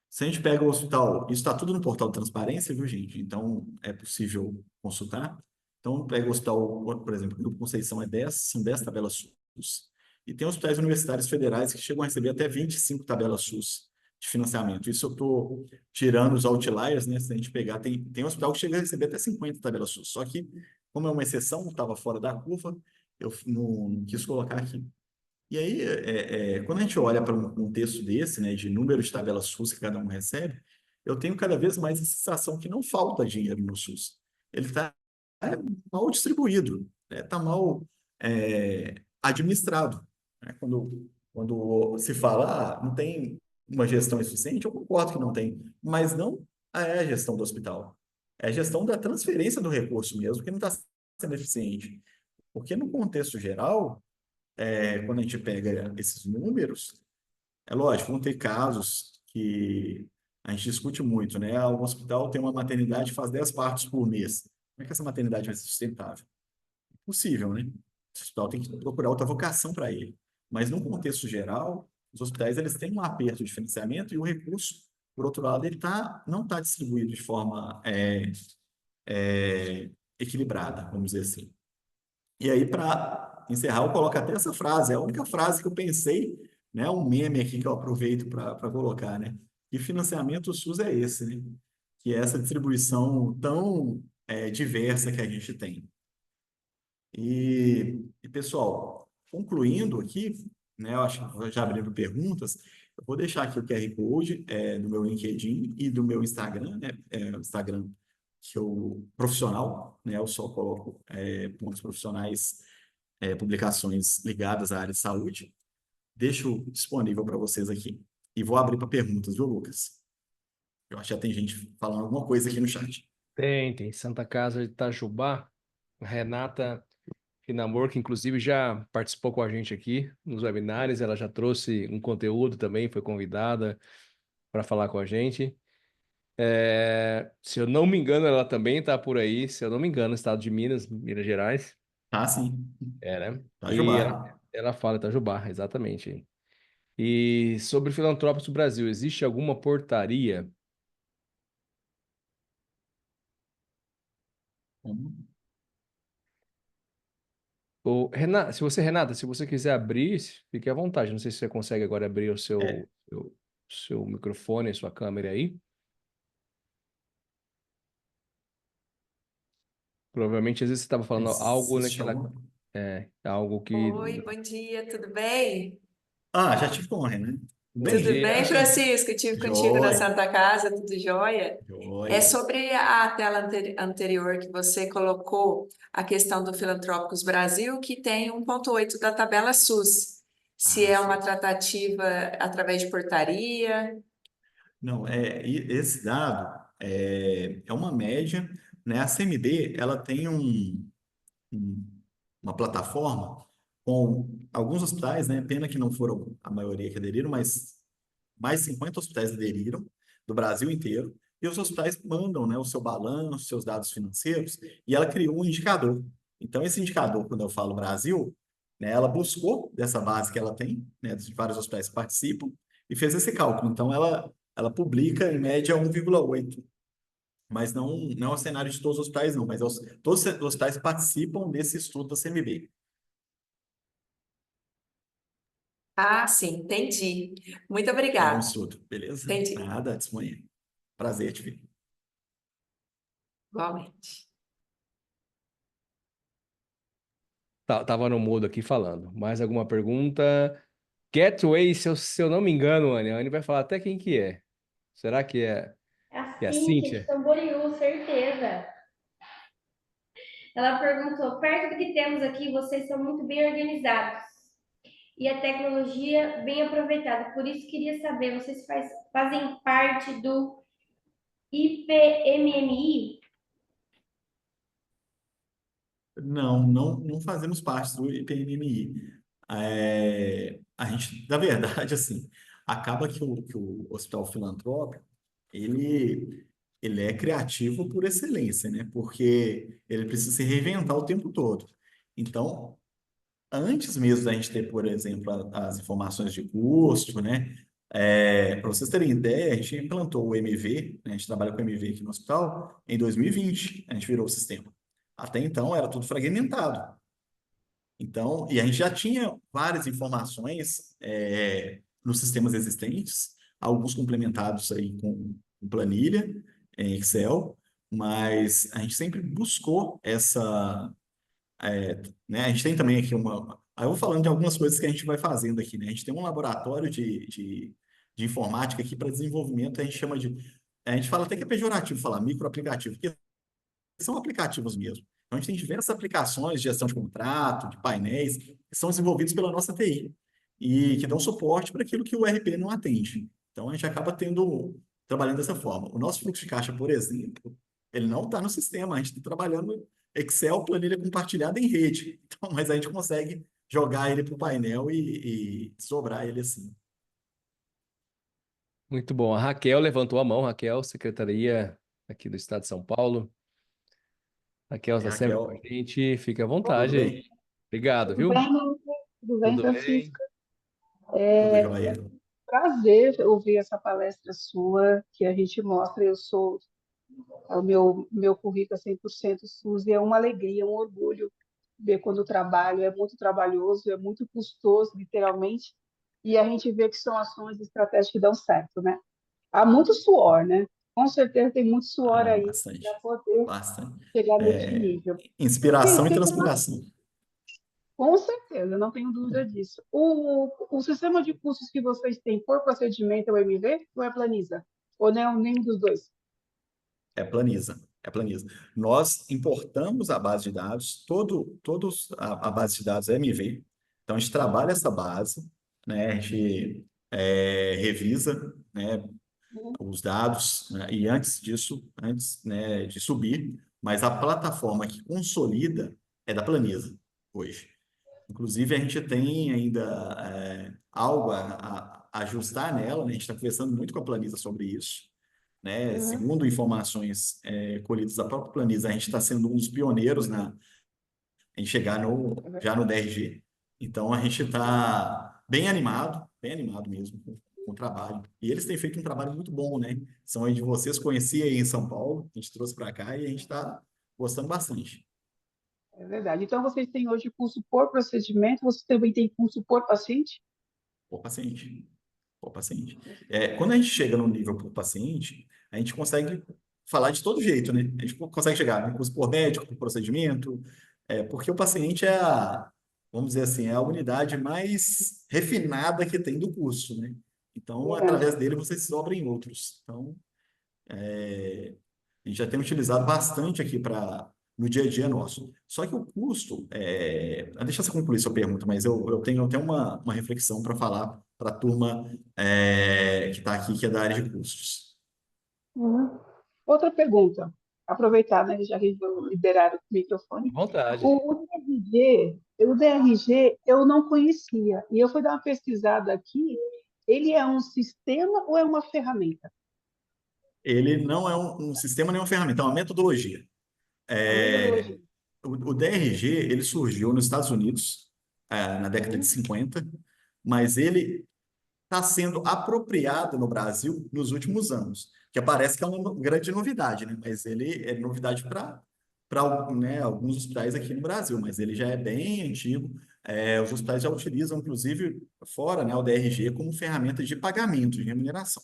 Se a gente pega o hospital, isso está tudo no portal de transparência, viu, gente? Então, é possível consultar. Então, pega o hospital, por exemplo, o Grupo Conceição são 10 tabelas SUS. E tem hospitais universitários federais que chegam a receber até 25 tabelas SUS. de financiamento. Isso eu estou tirando os outliers, né? Se a gente pegar, tem hospital que chega a receber até 50 tabelas SUS. Só que, como é uma exceção, estava fora da curva, eu não quis colocar aqui. E aí, quando a gente olha para um texto desse, né, de número de tabelas SUS que cada um recebe, eu tenho cada vez mais a sensação que não falta dinheiro no SUS. Ele está mal distribuído, está mal administrado. Né? Quando se fala, não tem uma gestão eficiente, eu concordo que não tem, mas não é a gestão do hospital. É a gestão da transferência do recurso mesmo que não está sendo eficiente. Porque no contexto geral, quando a gente pega esses números, é lógico, vão ter casos que a gente discute muito, né? Um hospital tem uma maternidade que faz 10 partos por mês. Como é que essa maternidade vai ser sustentável? Possível, né? O hospital tem que procurar outra vocação para ele. Mas, no contexto geral, os hospitais eles têm um aperto de financiamento e o recurso, por outro lado, ele não está distribuído de forma equilibrada, vamos dizer assim. E aí, para encerrar, eu coloco até essa frase, é a única frase que eu pensei, né? Um meme aqui que eu aproveito para colocar, né? E financiamento SUS é esse, né? Que é essa distribuição tão diversa que a gente tem. E, pessoal, concluindo aqui, né? Eu acho que já abrindo perguntas, eu vou deixar aqui o QR Code do meu LinkedIn e do meu Instagram, né? O Instagram que eu profissional, né? Eu só coloco pontos profissionais, publicações ligadas à área de saúde. Deixo disponível para vocês aqui. E vou abrir para perguntas, viu, Lucas? Eu acho que já tem gente falando alguma coisa aqui no chat. Tem Santa Casa de Itajubá, Renata Finamor, que inclusive já participou com a gente aqui nos webinários, ela já trouxe um conteúdo também, foi convidada para falar com a gente. Se eu não me engano, ela também está por aí, se eu não me engano, no estado de Minas, Minas Gerais. Ah, sim. Né? E Itajubá. ela fala Itajubá, exatamente. E sobre filantrópicos do Brasil, existe alguma portaria? Hum. Renata, se você quiser abrir, fique à vontade. Não sei se você consegue agora abrir o É, seu microfone, sua câmera aí. Provavelmente, às vezes, você estava falando algo existe naquela. alguma... Algo que. Oi, bom dia, tudo bem? Ah, já tive com o Renan. Tudo Bom Tudo bem? bem, dia. Francisco? Estive contigo na Joia, Santa Casa, tudo jóia? É joia. sobre a tela anterior que você colocou a questão do Filantrópicos Brasil, que tem 1,8 da tabela SUS. Se Ah, é uma show. tratativa através de portaria. Não, esse dado é uma média, né? A CMB, ela tem uma plataforma com alguns hospitais, né? Pena que não foram a maioria que aderiram, mas mais 50 hospitais aderiram do Brasil inteiro. E os hospitais mandam, né, o seu balanço, seus dados financeiros, e ela criou um indicador. Então, esse indicador, quando eu falo Brasil, né, ela buscou dessa base que ela tem, né, de vários hospitais que participam, e fez esse cálculo. Então, ela publica, em média, 1,8. Mas não é o cenário de todos os hospitais, não, mas todos os hospitais participam desse estudo da CMB. Ah, sim, entendi. Muito É um obrigada. estudo, beleza? Entendi, Nada, disponha. Prazer te ver. igualmente. Tava no mudo aqui falando. Mais alguma pergunta? Gateway, se eu não me engano, Anne, a Anne vai falar até quem que é. Será que é a Assim, que é de Cíntia? Camboriú, certeza. Ela perguntou: perto do que temos aqui, vocês são muito bem organizados e a tecnologia bem aproveitada. Por isso, queria saber: vocês fazem parte do IPMMI? Não fazemos parte do IPMMI. A gente, na verdade, assim, acaba que o Hospital Filantrópico, ele é criativo por excelência, né? Porque ele precisa se reinventar o tempo todo. Então, antes mesmo da gente ter, por exemplo, as informações de custo, né? Para vocês terem ideia, a gente implantou o MV, né? A gente trabalha com o MV aqui no hospital, em 2020, a gente virou o sistema. Até então era tudo fragmentado. Então, e a gente já tinha várias informações nos sistemas existentes, alguns complementados aí com planilha em Excel, mas a gente sempre buscou né? A gente tem também aqui Aí eu vou falando de algumas coisas que a gente vai fazendo aqui, né? A gente tem um laboratório de informática aqui para desenvolvimento, a gente chama de. A gente fala até que é pejorativo falar microaplicativo, porque são aplicativos mesmo. Então, a gente tem diversas aplicações de gestão de contrato, de painéis, que são desenvolvidos pela nossa TI e que dão suporte para aquilo que o RP não atende. Então, a gente acaba trabalhando dessa forma. O nosso fluxo de caixa, por exemplo, ele não está no sistema, a gente está trabalhando Excel, planilha compartilhada em rede. Então, mas a gente consegue jogar ele para o painel e sobrar ele assim. Muito bom. A Raquel levantou a mão. Raquel, secretaria aqui do Estado de São Paulo. Raquel está sempre com a Raquel, gente. Fique à tudo vontade aí. bem? Obrigado, Tudo viu? bem, tudo bem, Tudo bem? Francisca? Tudo É jóia. prazer ouvir essa palestra sua, que a gente mostra. O meu currículo é 100% SUS e é uma alegria, um orgulho ver quando o trabalho é muito trabalhoso, é muito custoso, literalmente, e a gente vê que são ações estratégicas que dão certo, né? Há muito suor, né? Com certeza tem muito suor Ah, aí para bastante. poder Bastante. chegar nesse É, nível. inspiração e Fica uma transpiração. Com certeza, não tenho dúvida disso. O sistema de custos que vocês têm por procedimento é o MV ou é Planisa? Ou não, nenhum dos dois? É Planisa. É Planisa. Nós importamos a base de dados, a base de dados é MV. Então, a gente trabalha essa base, né? A gente revisa, né, os dados, né? E antes disso, né, de subir, mas a plataforma que consolida é da Planisa hoje. Inclusive, a gente tem ainda algo a ajustar nela, né? A gente está conversando muito com a Planisa sobre isso, né? Uhum. Segundo informações colhidas da própria Planisa, a gente está sendo um dos pioneiros em chegar já no DRG. Então, a gente está bem animado mesmo com o trabalho. E eles têm feito um trabalho muito bom, né? São aí de vocês, conheci aí em São Paulo, a gente trouxe para cá e a gente está gostando bastante. É verdade. Então, vocês têm hoje curso por procedimento, vocês também têm curso por paciente? Por paciente. Por paciente. Quando a gente chega no nível por paciente, a gente consegue falar de todo jeito, né? A gente consegue chegar no curso por médico, por procedimento, porque o paciente vamos dizer assim, é a unidade mais refinada que tem do curso, né? Então, através dele, você se dobra em outros. Então, a gente já tem utilizado bastante aqui no dia a dia nosso. Só que o custo, deixa eu concluir sua pergunta, mas eu tenho até uma reflexão para falar para a turma que está aqui, que é da área de custos. Uhum. Outra pergunta, aproveitar, né, já que vou liberar o À microfone. vontade. O DRG eu não conhecia, e eu fui dar uma pesquisada aqui. Ele é um sistema ou é uma ferramenta? Ele não é um sistema nem uma ferramenta, é uma metodologia. É uma metodologia. O DRG, ele surgiu nos Estados Unidos, na década de 50, mas ele está sendo apropriado no Brasil nos últimos anos, que parece que é uma grande novidade, né? Mas ele é novidade para né, alguns hospitais aqui no Brasil, mas ele já é bem antigo. Os hospitais já utilizam, inclusive, fora, né, o DRG como ferramenta de pagamento, de remuneração.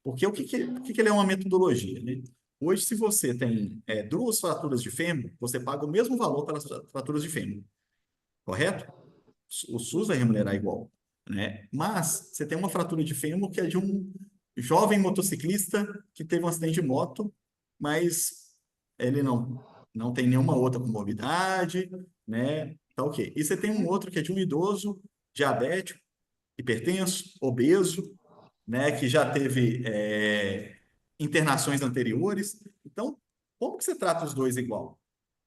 Porque por que ele é uma metodologia, né? Hoje, se você tem duas fraturas de fêmur, você paga o mesmo valor pelas fraturas de fêmur, correto? O SUS vai remunerar igual, né? Mas você tem uma fratura de fêmur que é de um jovem motociclista que teve um acidente de moto, mas ele não tem nenhuma outra comorbidade, né? Tá ok. E você tem um outro que é de um idoso diabético, hipertenso, obeso, né? Que já teve internações anteriores. Então, como que você trata os dois de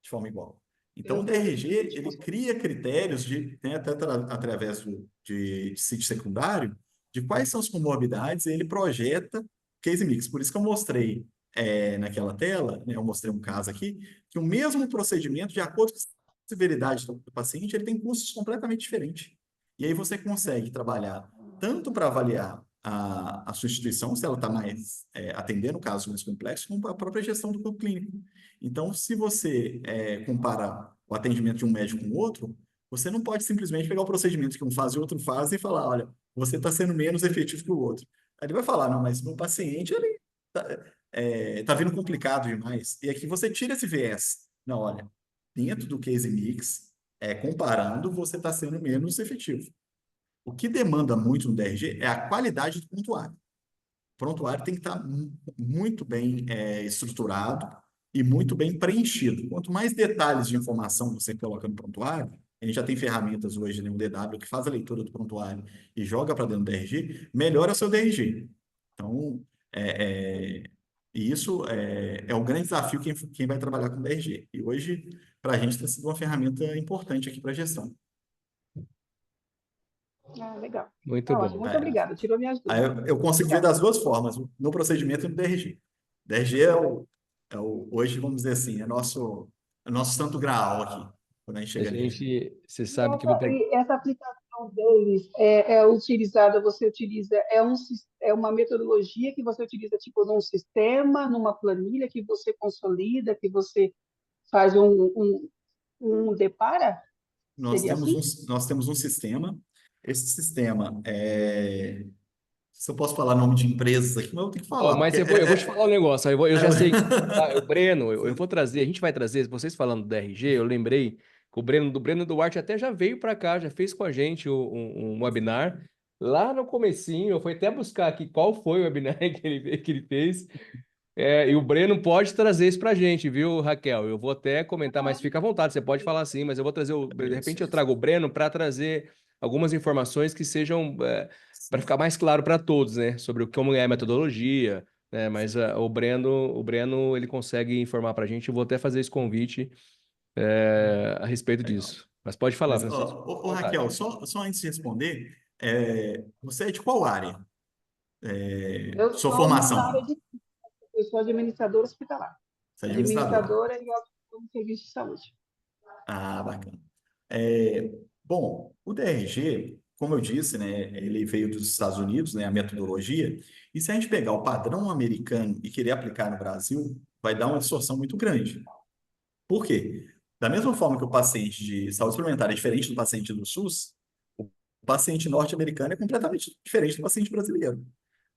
forma igual? Então, o DRG, ele cria critérios né, até através de sítio secundário, de quais são as comorbidades, e ele projeta case mix. Por isso que eu mostrei naquela tela, né, eu mostrei um caso aqui, que o mesmo procedimento, de acordo com a severidade do paciente, ele tem custos completamente diferentes. E aí você consegue trabalhar tanto para avaliar a sua instituição, se ela está mais atendendo casos mais complexos, como a própria gestão do corpo clínico. Então, se você compara o atendimento de um médico com o outro, você não pode simplesmente pegar o procedimento que um faz e o outro faz e falar, olha, você está sendo menos efetivo que o outro. Aí ele vai falar, não, mas meu paciente, ele tá vindo complicado demais. E aqui você tira esse viés. Não, olha, dentro do case mix, comparando, você está sendo menos efetivo. O que demanda muito no DRG é a qualidade do prontuário. O prontuário tem que estar muito bem estruturado e muito bem preenchido. Quanto mais detalhes de informação você coloca no prontuário, a gente já tem ferramentas hoje, né, o DW, que faz a leitura do prontuário e joga para dentro do DRG, melhora seu DRG. Então, e isso é um grande desafio quem vai trabalhar com DRG. E hoje, para a gente, tem sido uma ferramenta importante aqui para a gestão. Ah, legal. Muito Tá ótimo. bom. Muito obrigada. Tirou minhas Aí dúvidas. eu consigo ver Obrigada. das duas formas, no procedimento e no DRG. DRG hoje, vamos dizer assim, é nosso santo graal aqui, quando a gente chega nele. Você E sabe que vou pegar. essa aplicação deles é utilizada, você utiliza, é uma metodologia que você utiliza tipo num sistema, numa planilha que você consolida, que você faz um depara? Seria assim? Nós temos um sistema. Esse sistema se eu posso falar nome de empresas aqui, mas eu tenho que Ó, falar, porque mas eu vou te falar um negócio, eu já sei. O Breno, eu vou trazer, a gente vai trazer, vocês falando do DRG, eu lembrei que o Breno Duarte até já veio para cá, já fez com a gente um webinar. Lá no comecinho, eu fui até buscar aqui qual foi o webinar que ele fez. E o Breno pode trazer isso para a gente, viu, Raquel? Eu vou até comentar, mas fica à vontade, você pode falar assim, mas eu vou trazer de repente eu Isso. trago o Breno para trazer algumas informações que sejam para ficar mais claro para todos, né, sobre como é a metodologia, né? Mas o Breno, ele consegue informar para a gente. Eu vou até fazer esse convite a respeito Legal. disso. Mas pode falar, Mas, Francisco. ô, Raquel, só antes de responder, você é de qual área? Eu Sua sou da área formação? eu sou administradora hospitalar. Você é administradora? Administradora e auxiliar no serviço de saúde. Ah, bacana. Bom, o DRG, como eu disse, né, ele veio dos Estados Unidos, né, a metodologia, e se a gente pegar o padrão americano e querer aplicar no Brasil, vai dar uma distorção muito grande. Por quê? Da mesma forma que o paciente de saúde suplementar é diferente do paciente do SUS, o paciente norte-americano é completamente diferente do paciente brasileiro,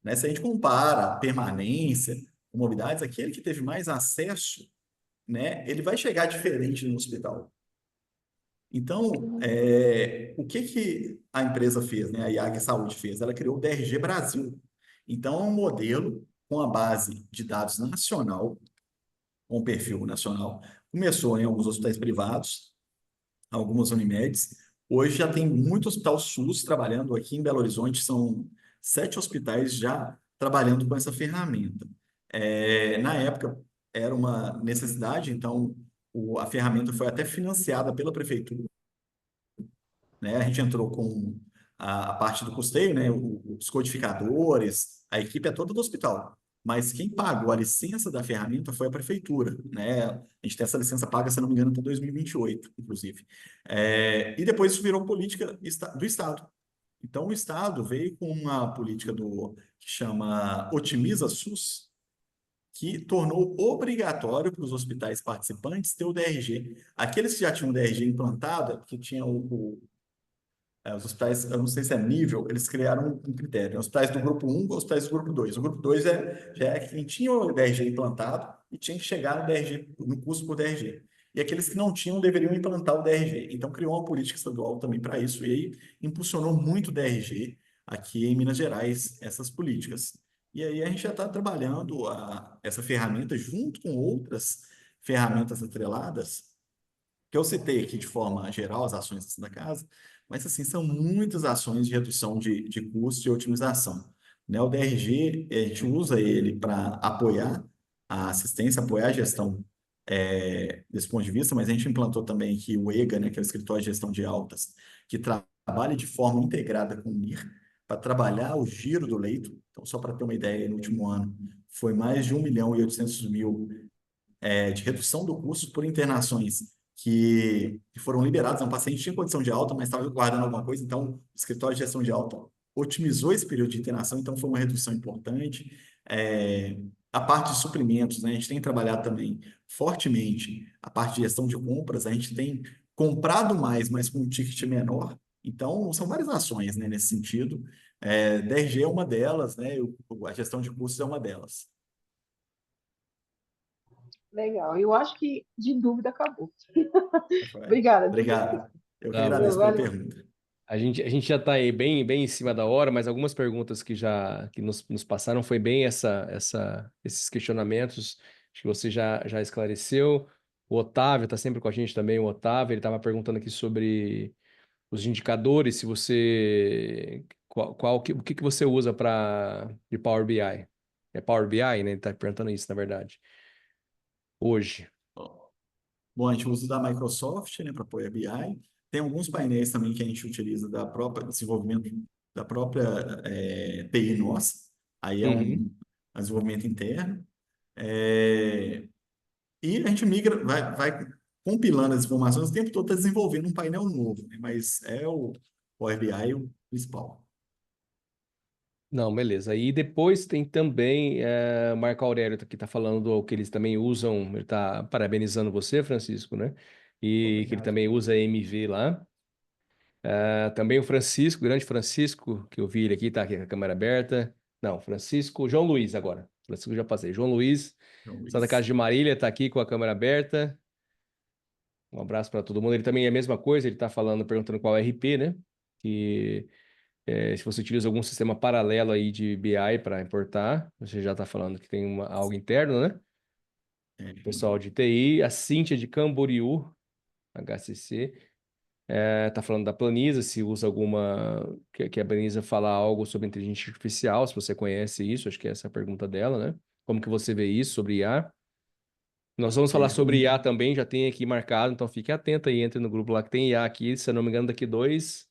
né? Se a gente compara permanência, comorbidades, aquele que teve mais acesso, né, ele vai chegar diferente no hospital. Então, o que a empresa fez, né? A IAG Saúde fez? Ela criou o DRG Brasil. Então, é um modelo com a base de dados nacional, com perfil nacional. Começou em alguns hospitais privados, algumas Unimedes. Hoje já tem muito hospital SUS trabalhando aqui em Belo Horizonte, são 7 hospitais já trabalhando com essa ferramenta. Na época, era uma necessidade, então a ferramenta foi até financiada pela prefeitura, né? A gente entrou com a parte do custeio, né? Os codificadores, a equipe é toda do hospital. Mas quem pagou a licença da ferramenta foi a prefeitura, né? A gente tem essa licença paga, se não me engano, até 2028, inclusive. E depois isso virou política do Estado. Então, o Estado veio com uma política que chama Otimiza SUS, que tornou obrigatório para os hospitais participantes ter o DRG. Aqueles que já tinham o DRG implantado, que tinham os hospitais, eu não sei se é nível, eles criaram um critério, né? Hospitais do grupo 1 hospitais do grupo 2. O grupo 2 já é quem tinha o DRG implantado e tinha que chegar no custo por DRG. E aqueles que não tinham deveriam implantar o DRG. Então, criou uma política estadual também para isso, e aí impulsionou muito o DRG aqui em Minas Gerais, essas políticas. E aí a gente já está trabalhando essa ferramenta junto com outras ferramentas atreladas, que eu citei aqui de forma geral, as ações da casa, mas assim, são muitas ações de redução de custo e otimização. Né? O DRG, a gente usa ele para apoiar a assistência, apoiar a gestão desse ponto de vista, mas a gente implantou também aqui o EGA, né, que é o Escritório de Gestão de Altas, que trabalha de forma integrada com o NIR, para trabalhar o giro do leito. Então, só para ter uma ideia, no último ano, foi mais de 1.800.000 de redução do custo por internações que foram liberadas. Um paciente tinha condição de alta, mas estava guardando alguma coisa, então o escritório de gestão de alta otimizou esse período de internação, então foi uma redução importante. A parte de suprimentos, né, a gente tem trabalhado também fortemente a parte de gestão de compras, a gente tem comprado mais, mas com um ticket menor, Então, são várias ações, né, nesse sentido. 10G é uma delas, né? A gestão de custos é uma delas. Legal. Eu acho que de dúvida acabou. Rafael. Obrigada, de verdade. Obrigado. Eu que Tá Viu? agradeço pela Valeu. pergunta. A gente já está aí bem em cima da hora, mas algumas perguntas que nos passaram foi bem esses questionamentos. Acho que você já esclareceu. O Otávio está sempre com a gente também. O Otávio, ele estava perguntando aqui sobre os indicadores, se você o que você usa para de Power BI? É Power BI, né? Ele está perguntando isso, na verdade. Hoje. Bom, a gente usa da Microsoft, né, para apoiar a BI. Tem alguns painéis também que a gente utiliza da própria desenvolvimento da própria TI nossa. Aí é Uhum. um desenvolvimento interno. É, e a gente migra, vai compilando as informações o tempo todo, está desenvolvendo um painel novo, né? Mas é o Power BI o principal. Não, beleza. E depois tem também o Marco Aurélio que está falando que eles também usam, ele está parabenizando você, Francisco, né? E que ele Obrigado. também usa MV lá. Também o Francisco, grande Francisco, que eu vi ele aqui, tá aqui com a câmera aberta. Não, Francisco, João Luiz agora. Francisco já passei. João Luiz, Então, Santa Casa Luiz. de Marília, está aqui com a câmera aberta. Um abraço para todo mundo. Ele também é a mesma coisa, ele está falando, perguntando qual é o RP, né? Que se você utiliza algum sistema paralelo aí de BI para importar, você já está falando que tem algo interno, né? É, Pessoal de TI, a Cíntia de Camboriú, HCC, está falando da Planisa, se usa alguma, que a Planisa fala algo sobre inteligência artificial, se você conhece isso, acho que essa é a pergunta dela, né? Como que você vê isso sobre IA? Nós vamos falar sobre IA também, já tem aqui marcado, então fique atento aí, entre no grupo lá que tem IA aqui, se eu não me engano, daqui dois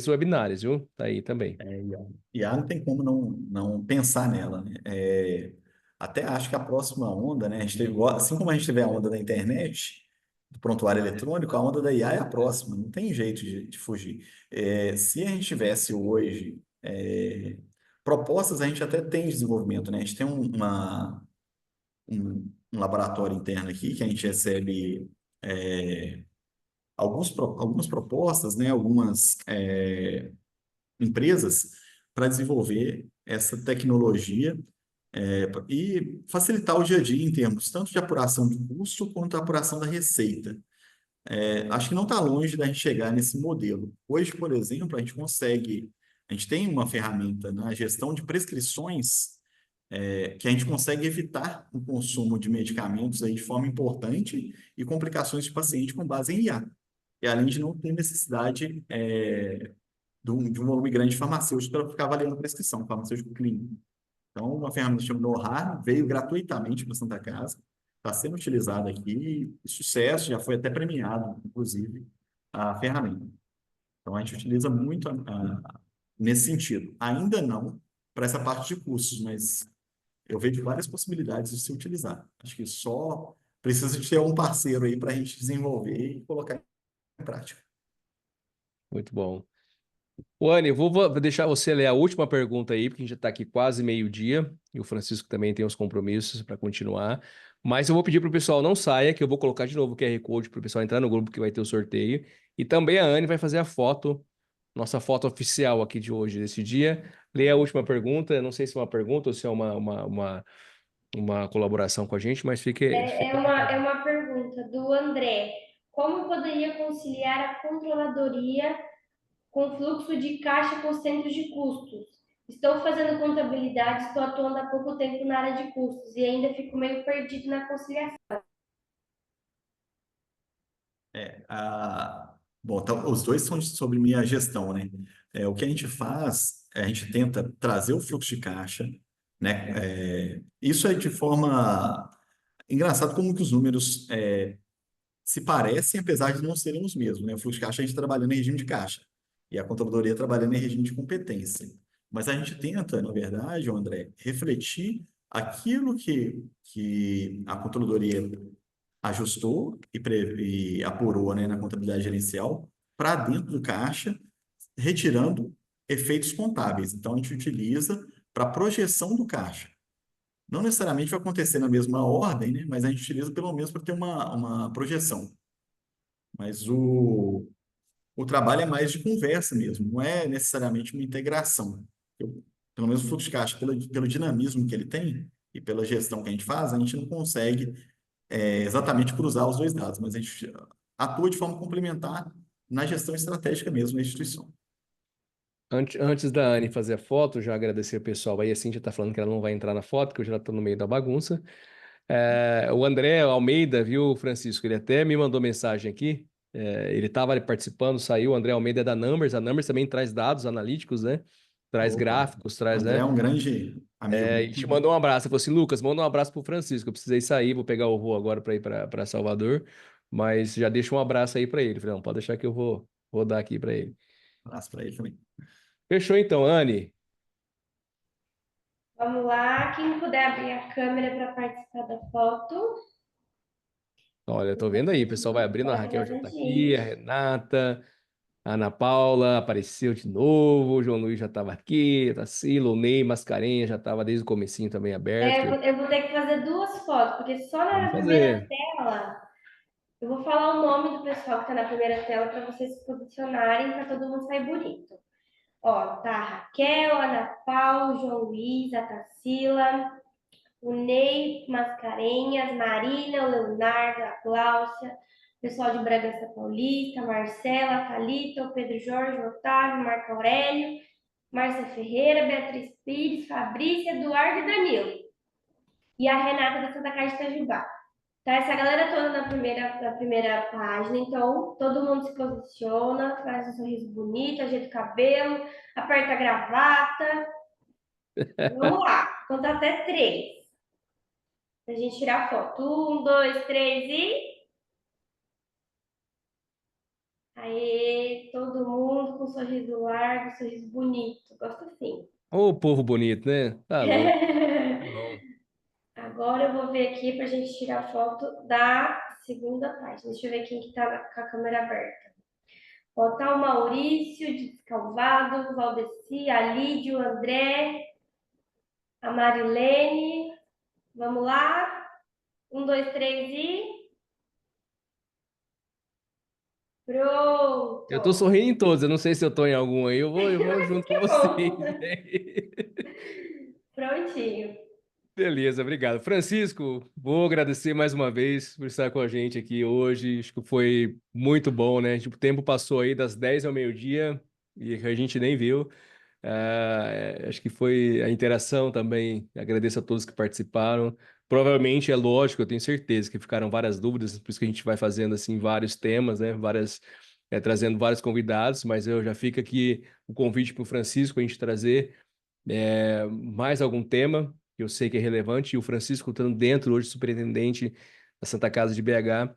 webinários, viu? Tá aí também. IA não tem como não pensar nela, né? Até acho que a próxima onda, né? A gente teve, assim como a gente teve a onda da internet, do prontuário eletrônico, a onda da IA é a próxima, não tem jeito de fugir. Se a gente tivesse hoje propostas, a gente até tem de desenvolvimento, né? A gente tem um laboratório interno aqui que a gente recebe algumas propostas, né? Algumas empresas para desenvolver essa tecnologia e facilitar o dia a dia em termos tanto de apuração de custo quanto a apuração da receita. Acho que não está longe da gente chegar nesse modelo. Hoje, por exemplo, a gente tem uma ferramenta na gestão de prescrições que a gente consegue evitar o consumo de medicamentos aí de forma importante e complicações de paciente com base em IA. E além de não ter necessidade de um volume grande de farmacêutico para ficar avaliando prescrição, farmacêutico clínico. Então, uma ferramenta chamada Nohar veio gratuitamente para Santa Casa, está sendo utilizada aqui, sucesso, já foi até premiado, inclusive, a ferramenta. Então, a gente utiliza muito nesse sentido. Ainda não para essa parte de custos, mas eu vejo várias possibilidades de se utilizar. Acho que só precisa de ter um parceiro aí para a gente desenvolver e colocar em prática. Muito bom. Wani, vou deixar você ler a última pergunta aí, porque a gente já está aqui quase meio-dia, e o Francisco também tem os compromissos para continuar. Mas eu vou pedir para o pessoal não saia, que eu vou colocar de novo o QR Code para o pessoal entrar no grupo que vai ter o sorteio. E também a Anne vai fazer a foto, nossa foto oficial aqui de hoje, desse dia. Leia a última pergunta, não sei se é uma pergunta ou se é uma colaboração com a gente, mas fique. É uma pergunta do André. Como poderia conciliar a controladoria com fluxo de caixa com centros de custos? Estou fazendo contabilidade, estou atuando há pouco tempo na área de custos e ainda fico meio perdido na conciliação. Bom, então, os dois são sobre minha gestão, né? O que a gente faz, a gente tenta trazer o fluxo de caixa, né? Isso é de forma engraçado como que os números se parecem, apesar de não serem os mesmos, né? O fluxo de caixa a gente trabalhando em regime de caixa e a controladoria trabalhando em regime de competência. Mas a gente tenta, na verdade, André, refletir aquilo que a controladoria ajustou e apurou, né, na contabilidade gerencial para dentro do caixa, retirando efeitos contábeis. Então, a gente utiliza para projeção do caixa. Não necessariamente vai acontecer na mesma ordem, né, mas a gente utiliza pelo menos para ter uma projeção. Mas o o trabalho é mais de conversa mesmo, não é necessariamente uma integração. Pelo menos o fluxo de caixa, pelo dinamismo que ele tem e pela gestão que a gente não consegue exatamente cruzar os dois dados, mas a gente atua de forma complementar na gestão estratégica mesmo da instituição. Antes da Anne fazer a foto, já agradecer o pessoal. Aí a Cíntia está falando que ela não vai entrar na foto, que eu já estou no meio da bagunça. O André Almeida, viu, Francisco? Ele até me mandou mensagem aqui. Ele estava ali participando, saiu. O André Almeida é da Numbers. A Numbers também traz dados analíticos, né? Traz Opa, gráficos, o traz, André é né? um grande amigo E te meu. mandou um abraço. Ele falou assim: Lucas, manda um abraço pro Francisco. Eu precisei sair, vou pegar o voo agora para ir para Salvador. Mas já deixa um abraço aí para ele. Eu falei, não, pode deixar que eu vou dar aqui para ele. Um abraço para ele também. Fechou então, Anne. Vamos lá, quem puder abrir a câmera para participar da foto. Olha, eu tô vendo aí, o pessoal vai abrindo, a Olha, Raquel já bastante tá aqui, a gente. Renata, a Ana Paula apareceu de novo, o João Luiz já estava aqui, a Tarsila, o Ney Mascarenhas já estava desde o comecinho também aberto. Eu vou ter que fazer duas fotos, porque só Vamos na primeira fazer. tela eu vou falar o nome do pessoal que está na primeira tela para vocês se posicionarem para todo mundo sair bonito. Ó, tá a Raquel, a Ana Paula, o João Luiz, a Tarsila, o Ney Mascarenhas, Marina, o Leonardo, a Cláudia, o pessoal de Bragança Paulista, a Marcela, a Thalita, o Pedro Jorge, o Otávio, o Marco Aurélio, Márcia Ferreira, Beatriz Pires, Fabrícia, Eduardo e Danilo. E a Renata da Santa Casa de Itajubá. Tá essa galera toda na primeira página, então todo mundo se posiciona, faz um sorriso bonito, ajeita o cabelo, aperta a gravata. Vamos lá, conta até 3. Pra gente tirar a foto. 1, 2, 3 e. Aê, todo mundo com sorriso largo, sorriso bonito. Gosto assim. Ô, povo bonito, né? Tá louco. Tá bom. Agora eu vou ver aqui pra gente tirar a foto da segunda página. Deixa eu ver quem que tá com a câmera aberta. Ó, tá o Maurício de Descalvado, o Valdeci, a Lídia, o André, a Marilene. Vamos lá? 1, 2, 3 e. Eu tô Pronto! sorrindo em todos, eu não sei se eu tô em algum aí, eu vou junto com Que bom! vocês, né? Prontinho. Beleza, obrigado. Francisco, vou agradecer mais uma vez por estar com a gente aqui hoje. Acho que foi muito bom, né? Tipo, o tempo passou aí das 10 ao meio-dia e a gente nem viu. Acho que foi a interação também. Agradeço a todos que participaram. Provavelmente, é lógico, eu tenho certeza que ficaram várias dúvidas, por isso que a gente vai fazendo assim vários temas, né? Trazendo vários convidados, mas eu já fico aqui o convite para o Francisco a gente trazer mais algum tema que eu sei que é relevante, e o Francisco estando dentro hoje, superintendente da Santa Casa de BH,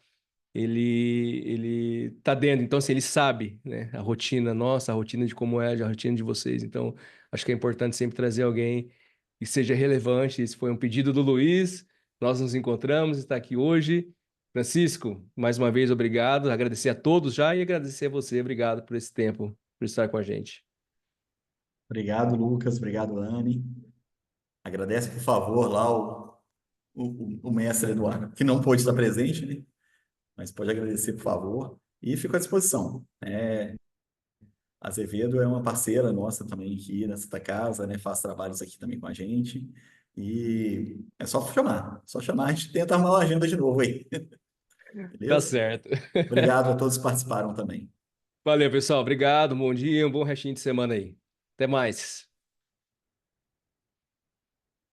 ele tá dentro, então assim, ele sabe, né, a rotina nossa, a rotina de como é, a rotina de vocês, então acho que é importante sempre trazer alguém que seja relevante. Esse foi um pedido do Luiz, nós nos encontramos, está aqui hoje. Francisco, mais uma vez, obrigado, agradecer a todos já e agradecer a você, obrigado por esse tempo, por estar com a gente. Obrigado, Lucas. Obrigado, Anne. Agradece, por favor, lá o mestre Eduardo, que não pôde estar presente, né? Mas pode agradecer, por favor. E fico à disposição. A Azevedo é uma parceira nossa também aqui na Santa Casa, né? Faz trabalhos aqui também com a gente. E é só chamar, a gente tenta arrumar uma agenda de novo aí. Tá Beleza? certo. Obrigado a todos que participaram também. Valeu, pessoal. Obrigado. Bom dia, um bom restinho de semana aí. Até mais.